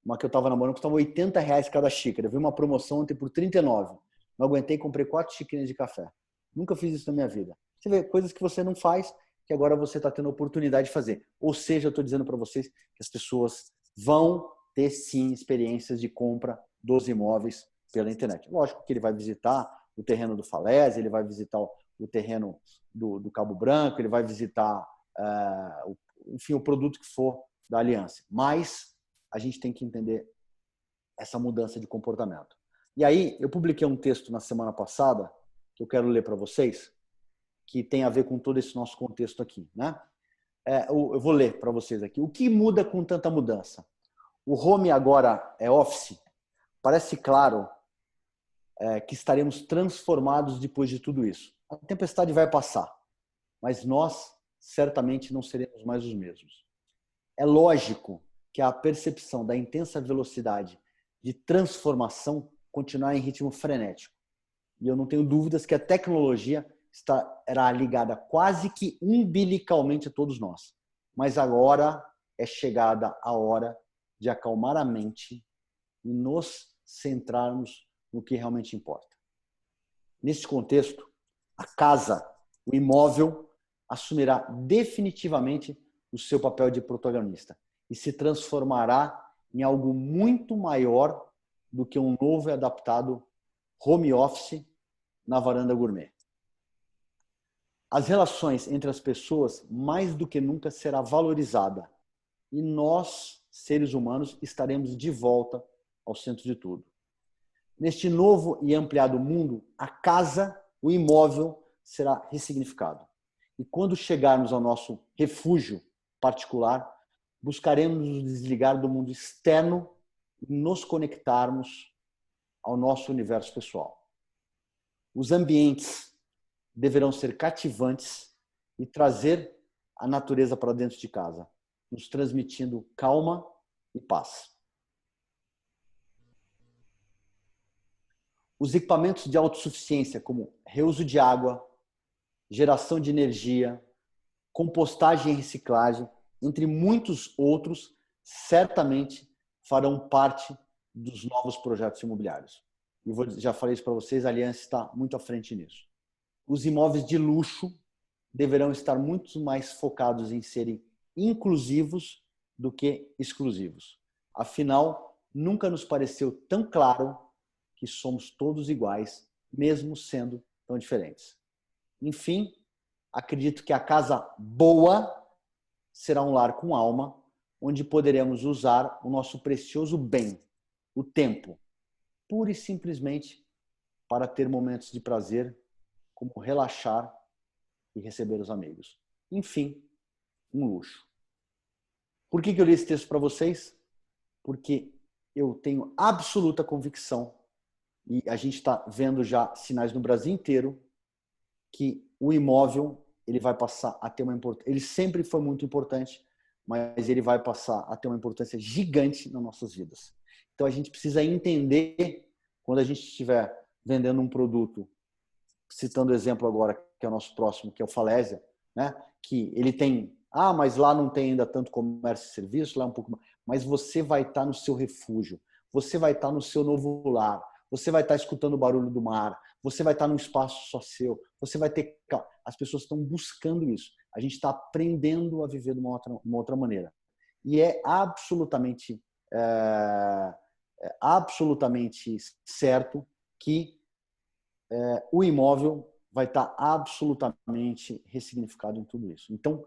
Speaker 1: uma que eu estava namorando, custava R$ 80 cada xícara. Eu vi uma promoção ontem por 39. Não aguentei, comprei 4 xícaras de café. Nunca fiz isso na minha vida. Você vê coisas que você não faz, que agora você está tendo a oportunidade de fazer. Ou seja, eu estou dizendo para vocês que as pessoas vão ter sim experiências de compra dos imóveis pela internet. Lógico que ele vai visitar o terreno do Falese, ele vai visitar o terreno do Cabo Branco, ele vai visitar, enfim, o produto que for da Aliança. Mas a gente tem que entender essa mudança de comportamento. E aí, eu publiquei um texto na semana passada, que eu quero ler para vocês, que tem a ver com todo esse nosso contexto aqui, né? Eu vou ler para vocês aqui. O que muda com tanta mudança? O home agora é office? Parece claro que estaremos transformados depois de tudo isso. A tempestade vai passar, mas nós certamente não seremos mais os mesmos. É lógico que a percepção da intensa velocidade de transformação continuará em ritmo frenético. E eu não tenho dúvidas que a tecnologia estará ligada quase que umbilicalmente a todos nós. Mas agora é chegada a hora de acalmar a mente e nos centrarmos no que realmente importa. Nesse contexto, a casa, o imóvel, assumirá definitivamente o seu papel de protagonista e se transformará em algo muito maior do que um novo e adaptado home office na varanda gourmet. As relações entre as pessoas, mais do que nunca, será valorizada e nós, seres humanos, estaremos de volta ao centro de tudo. Neste novo e ampliado mundo, a casa, o imóvel, será ressignificado. E quando chegarmos ao nosso refúgio particular, buscaremos nos desligar do mundo externo e nos conectarmos ao nosso universo pessoal. Os ambientes deverão ser cativantes e trazer a natureza para dentro de casa, nos transmitindo calma e paz. Os equipamentos de autossuficiência, como reuso de água, geração de energia, compostagem e reciclagem, entre muitos outros, certamente farão parte dos novos projetos imobiliários. E já falei isso para vocês, a Aliança está muito à frente nisso. Os imóveis de luxo deverão estar muito mais focados em serem inclusivos do que exclusivos. Afinal, nunca nos pareceu tão claro que somos todos iguais, mesmo sendo tão diferentes. Enfim, acredito que a casa boa será um lar com alma, onde poderemos usar o nosso precioso bem, o tempo, pura e simplesmente para ter momentos de prazer, como relaxar e receber os amigos. Enfim, um luxo. Por que eu li esse texto para vocês? Porque eu tenho absoluta convicção, e a gente está vendo já sinais no Brasil inteiro, que o imóvel ele vai passar a ter uma importância. Ele sempre foi muito importante, mas ele vai passar a ter uma importância gigante nas nossas vidas. Então a gente precisa entender, quando a gente estiver vendendo um produto, citando o exemplo agora, que é o nosso próximo, que é o Falésia, né? Que ele tem, mas lá não tem ainda tanto comércio e serviço, lá é um pouco mais. Mas você vai estar no seu refúgio, você vai estar no seu novo lar, você vai estar escutando o barulho do mar, você vai estar num espaço só seu, você vai ter... As pessoas estão buscando isso. A gente está aprendendo a viver de uma outra maneira. E é absolutamente certo que o imóvel vai estar absolutamente ressignificado em tudo isso. Então,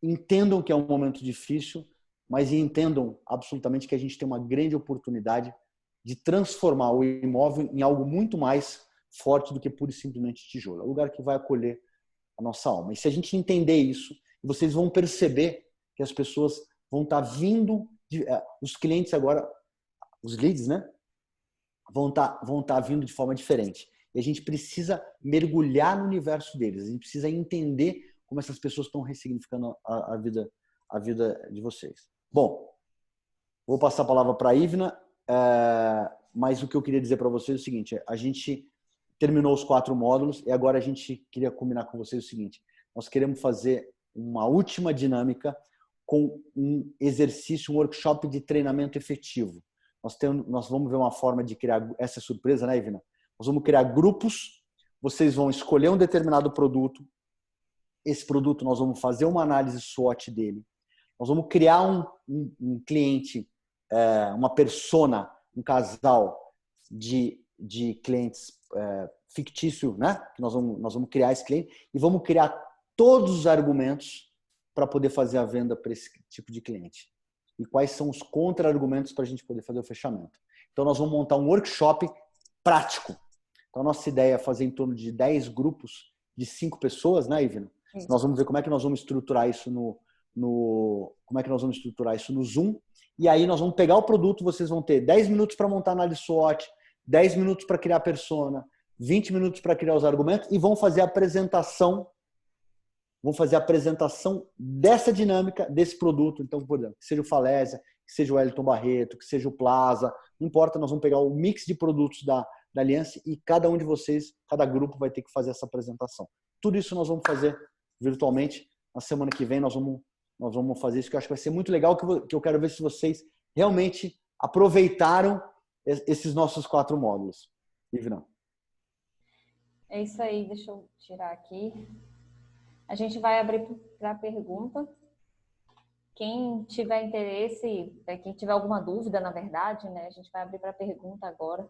Speaker 1: entendam que é um momento difícil, mas entendam absolutamente que a gente tem uma grande oportunidade de transformar o imóvel em algo muito mais forte do que pura e simplesmente tijolo. É um lugar que vai acolher a nossa alma. E se a gente entender isso, vocês vão perceber que as pessoas vão estar vindo, os clientes agora, os leads, né? Vão estar vindo de forma diferente. E a gente precisa mergulhar no universo deles. A gente precisa entender como essas pessoas estão ressignificando a vida de vocês. Bom, vou passar a palavra para a Ivna, mas o que eu queria dizer para vocês é o seguinte, a gente terminou os 4 módulos e agora a gente queria combinar com vocês o seguinte, nós queremos fazer uma última dinâmica com um exercício, um workshop de treinamento efetivo. Nós vamos ver uma forma de criar, essa surpresa, né, Ivna? Nós vamos criar grupos, vocês vão escolher um determinado produto, esse produto nós vamos fazer uma análise SWOT dele, nós vamos criar um cliente, uma persona, um casal de clientes fictício, né? Que nós vamos criar esse cliente e vamos criar todos os argumentos para poder fazer a venda para esse tipo de cliente. E quais são os contra-argumentos para a gente poder fazer o fechamento. Então, nós vamos montar um workshop prático. Então, a nossa ideia é fazer em torno de 10 grupos de 5 pessoas, né, Ivna? Nós vamos ver como é que nós vamos estruturar isso como é que nós vamos estruturar isso no Zoom. E aí nós vamos pegar o produto, vocês vão ter 10 minutos para montar a análise SWOT, 10 minutos para criar a persona, 20 minutos para criar os argumentos e vão fazer a apresentação dessa dinâmica, desse produto. Então, por exemplo, que seja o Falésia, que seja o Wellington Barreto, que seja o Plaza, não importa, nós vamos pegar o mix de produtos da Aliança e cada um de vocês, cada grupo vai ter que fazer essa apresentação. Tudo isso nós vamos fazer virtualmente. Na semana que vem nós vamos fazer isso, que eu acho que vai ser muito legal, que eu quero ver se vocês realmente aproveitaram esses nossos 4 módulos. Ivna.
Speaker 2: É isso aí, deixa eu tirar aqui. A gente vai abrir para pergunta. Quem tiver interesse, quem tiver alguma dúvida, na verdade, né, a gente vai abrir para pergunta agora.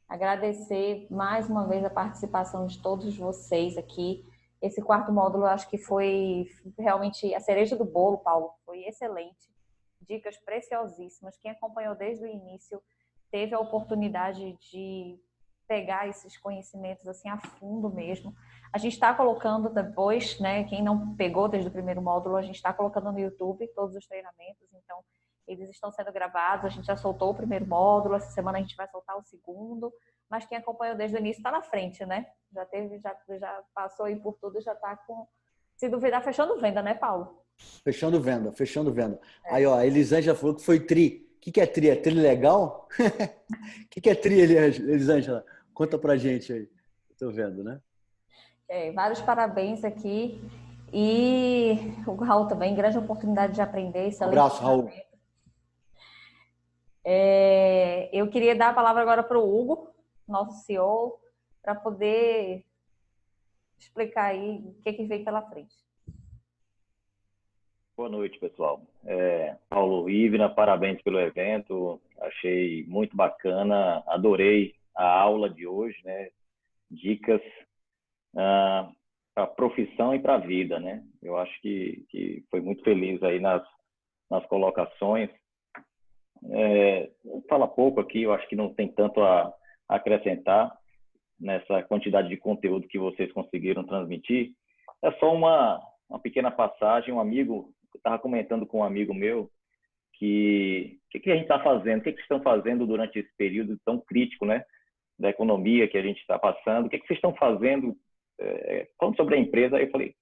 Speaker 2: Agradecer mais uma vez a participação de todos vocês aqui. Esse 4º módulo, eu acho que foi realmente a cereja do bolo, Paulo. Foi excelente. Dicas preciosíssimas. Quem acompanhou desde o início teve a oportunidade de pegar esses conhecimentos assim a fundo mesmo. A gente está colocando depois, né? Quem não pegou desde o primeiro módulo, a gente está colocando no YouTube todos os treinamentos. Então, eles estão sendo gravados. A gente já soltou o primeiro módulo. Essa semana a gente vai soltar o segundo. Mas quem acompanhou desde o início está na frente, né? Já passou aí por tudo, já está com, se duvidar, fechando venda, né, Paulo?
Speaker 1: Fechando venda. Aí, ó, a Elisângela falou que foi tri. O que é tri? É tri legal? O que é tri, Elisângela? Conta pra gente aí. Estou vendo, né?
Speaker 2: Vários parabéns aqui. E o Raul também, grande oportunidade de aprender.
Speaker 1: Um abraço, Raul.
Speaker 2: Eu queria dar a palavra agora para o Hugo, nosso CEO, para poder explicar aí o que vem pela frente.
Speaker 3: Boa noite, pessoal. Paulo, Ivna, parabéns pelo evento. Achei muito bacana, adorei a aula de hoje, né? Dicas para a profissão e para a vida, né? Eu acho que foi muito feliz aí nas colocações. Fala pouco aqui, eu acho que não tem tanto a acrescentar nessa quantidade de conteúdo que vocês conseguiram transmitir. É só uma pequena passagem. Um amigo, eu estava comentando com um amigo meu que o que a gente está fazendo, o que vocês estão fazendo durante esse período tão crítico, né, da economia que a gente está passando, o que vocês estão fazendo, falando sobre a empresa. Aí eu falei,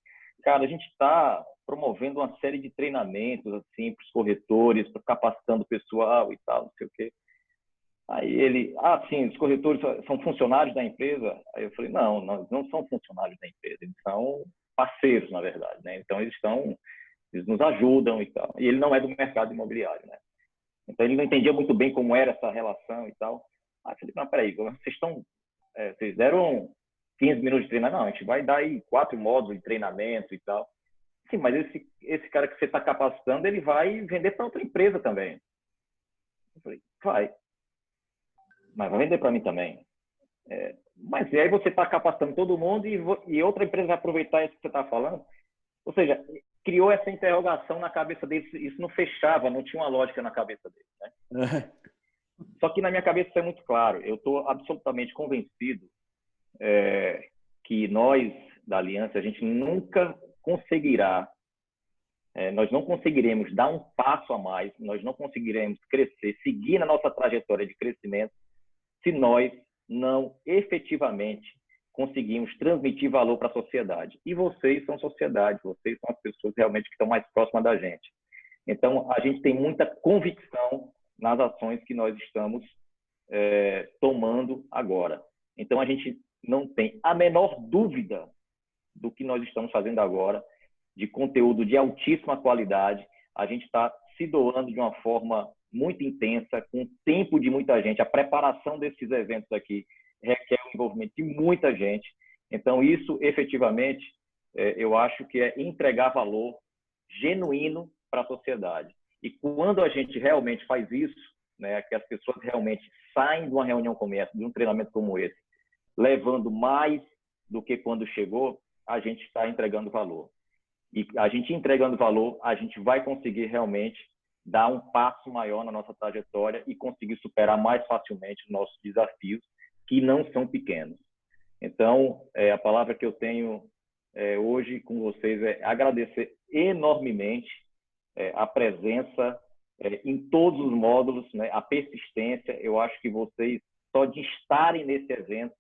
Speaker 3: cara, a gente está promovendo uma série de treinamentos assim para os corretores, para capacitando o pessoal e tal, não sei o quê. Aí ele, sim, os corretores são funcionários da empresa? Aí eu falei, não são funcionários da empresa, eles são parceiros, na verdade, né? Então eles nos ajudam e tal. E ele não é do mercado imobiliário, né? Então ele não entendia muito bem como era essa relação e tal. Aí eu falei, não, peraí, vocês deram 15 minutos de treinamento? Não, a gente vai dar aí 4 módulos de treinamento e tal. Sim, mas esse cara que você está capacitando, ele vai vender para outra empresa também. Eu falei, vai. Mas vai vender para mim também. Mas e aí você está capacitando todo mundo e outra empresa vai aproveitar isso que você está falando? Ou seja, criou essa interrogação na cabeça deles. Isso não fechava, não tinha uma lógica na cabeça deles, né? Só que na minha cabeça isso é muito claro. Eu estou absolutamente convencido que nós, da Aliança, a gente nunca conseguirá, nós não conseguiremos dar um passo a mais, nós não conseguiremos crescer, seguir na nossa trajetória de crescimento, se nós não efetivamente conseguimos transmitir valor para a sociedade. E vocês são sociedade, vocês são as pessoas realmente que estão mais próximas da gente. Então, a gente tem muita convicção nas ações que nós estamos tomando agora. Então, a gente não tem a menor dúvida do que nós estamos fazendo agora, de conteúdo de altíssima qualidade. A gente está se doando de uma forma muito intensa, com o tempo de muita gente. A preparação desses eventos aqui requer o envolvimento de muita gente. Então, isso, efetivamente, eu acho que é entregar valor genuíno para a sociedade. E quando a gente realmente faz isso, né, que as pessoas realmente saem de uma reunião como essa, de um treinamento como esse, levando mais do que quando chegou, a gente está entregando valor. E a gente entregando valor, a gente vai conseguir realmente dar um passo maior na nossa trajetória e conseguir superar mais facilmente os nossos desafios, que não são pequenos. Então, a palavra que eu tenho hoje com vocês é agradecer enormemente a presença em todos os módulos, né, a persistência. Eu acho que vocês, só de estarem nesse evento,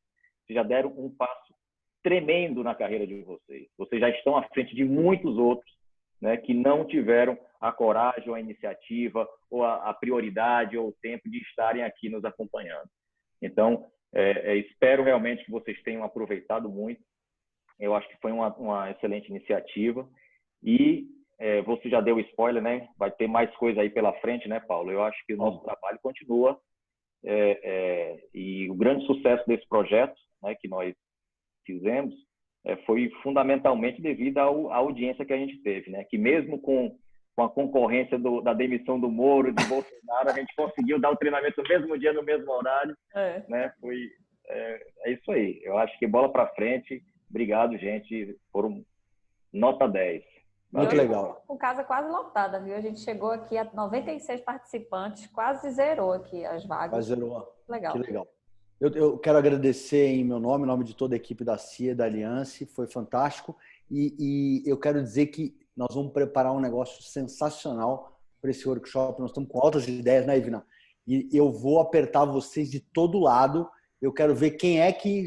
Speaker 3: já deram um passo tremendo na carreira de vocês. Vocês já estão à frente de muitos outros, né, que não tiveram a coragem ou a iniciativa ou a prioridade ou o tempo de estarem aqui nos acompanhando. Então, espero realmente que vocês tenham aproveitado muito. Eu acho que foi uma excelente iniciativa. E você já deu spoiler, né? Vai ter mais coisa aí pela frente, né, Paulo? Eu acho que o nosso trabalho continua. E o grande sucesso desse projeto, né, que nós fizemos, foi fundamentalmente devido à audiência que a gente teve, né? Que mesmo com a concorrência da demissão do Moro, de Bolsonaro, a gente conseguiu dar o treinamento no mesmo dia, no mesmo horário. Né? É isso aí. Eu acho que bola para frente. Obrigado, gente. Foram nota 10.
Speaker 1: Muito legal.
Speaker 2: Com casa quase lotada, viu? A gente chegou aqui a 96 participantes, quase zerou aqui as vagas.
Speaker 1: Quase zerou.
Speaker 2: Legal.
Speaker 1: Que legal. Eu quero agradecer em nome de toda a equipe da CIA, da Aliança, foi fantástico. E eu quero dizer que nós vamos preparar um negócio sensacional para esse workshop. Nós estamos com altas ideias, né, Ivna? E eu vou apertar vocês de todo lado. Eu quero ver quem é que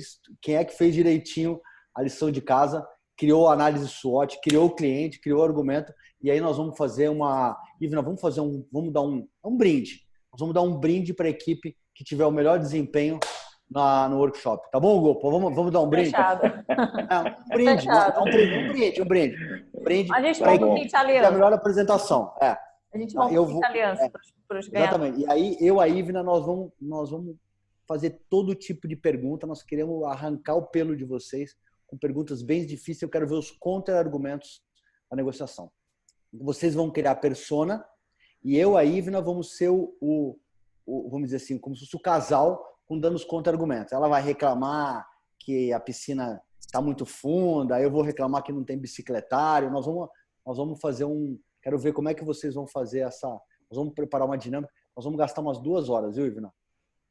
Speaker 1: fez direitinho a lição de casa, criou a análise SWOT, criou o cliente, criou o argumento. E aí nós vamos fazer Ivna, vamos dar um brinde. Nós vamos dar um brinde para a equipe que tiver o melhor desempenho no workshop. Tá bom, Hugo? Vamos dar um brinde?
Speaker 2: Fechado.
Speaker 1: Um brinde.
Speaker 2: Fechado.
Speaker 1: Um brinde.
Speaker 2: A gente monta um kit
Speaker 1: É a
Speaker 2: aliança.
Speaker 1: melhor apresentação.
Speaker 2: A gente monta um kit aliança para os ganhadores.
Speaker 1: Exatamente. E aí, eu e a Ivna, nós vamos fazer todo tipo de pergunta. Nós queremos arrancar o pelo de vocês com perguntas bem difíceis. Eu quero ver os contra-argumentos da negociação. Vocês vão criar a persona e eu e a Ivna vamos ser vamos dizer assim, como se fosse o casal dando os contra-argumentos. Ela vai reclamar que a piscina está muito funda, eu vou reclamar que não tem bicicletário. Nós vamos fazer Quero ver como é que vocês vão fazer nós vamos preparar uma dinâmica. Nós vamos gastar umas 2 horas, viu, Ivna?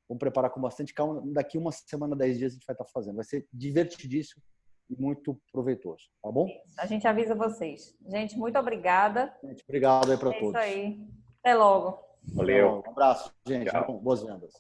Speaker 1: Vamos preparar com bastante calma. Daqui uma semana, 10 dias, a gente vai estar fazendo. Vai ser divertidíssimo e muito proveitoso, tá bom?
Speaker 2: A gente avisa vocês. Gente, muito obrigada.
Speaker 1: Gente, obrigado aí para todos.
Speaker 2: É isso aí. Até logo.
Speaker 3: Valeu.
Speaker 1: Um abraço, gente.
Speaker 3: Tchau.
Speaker 1: Boas vendas.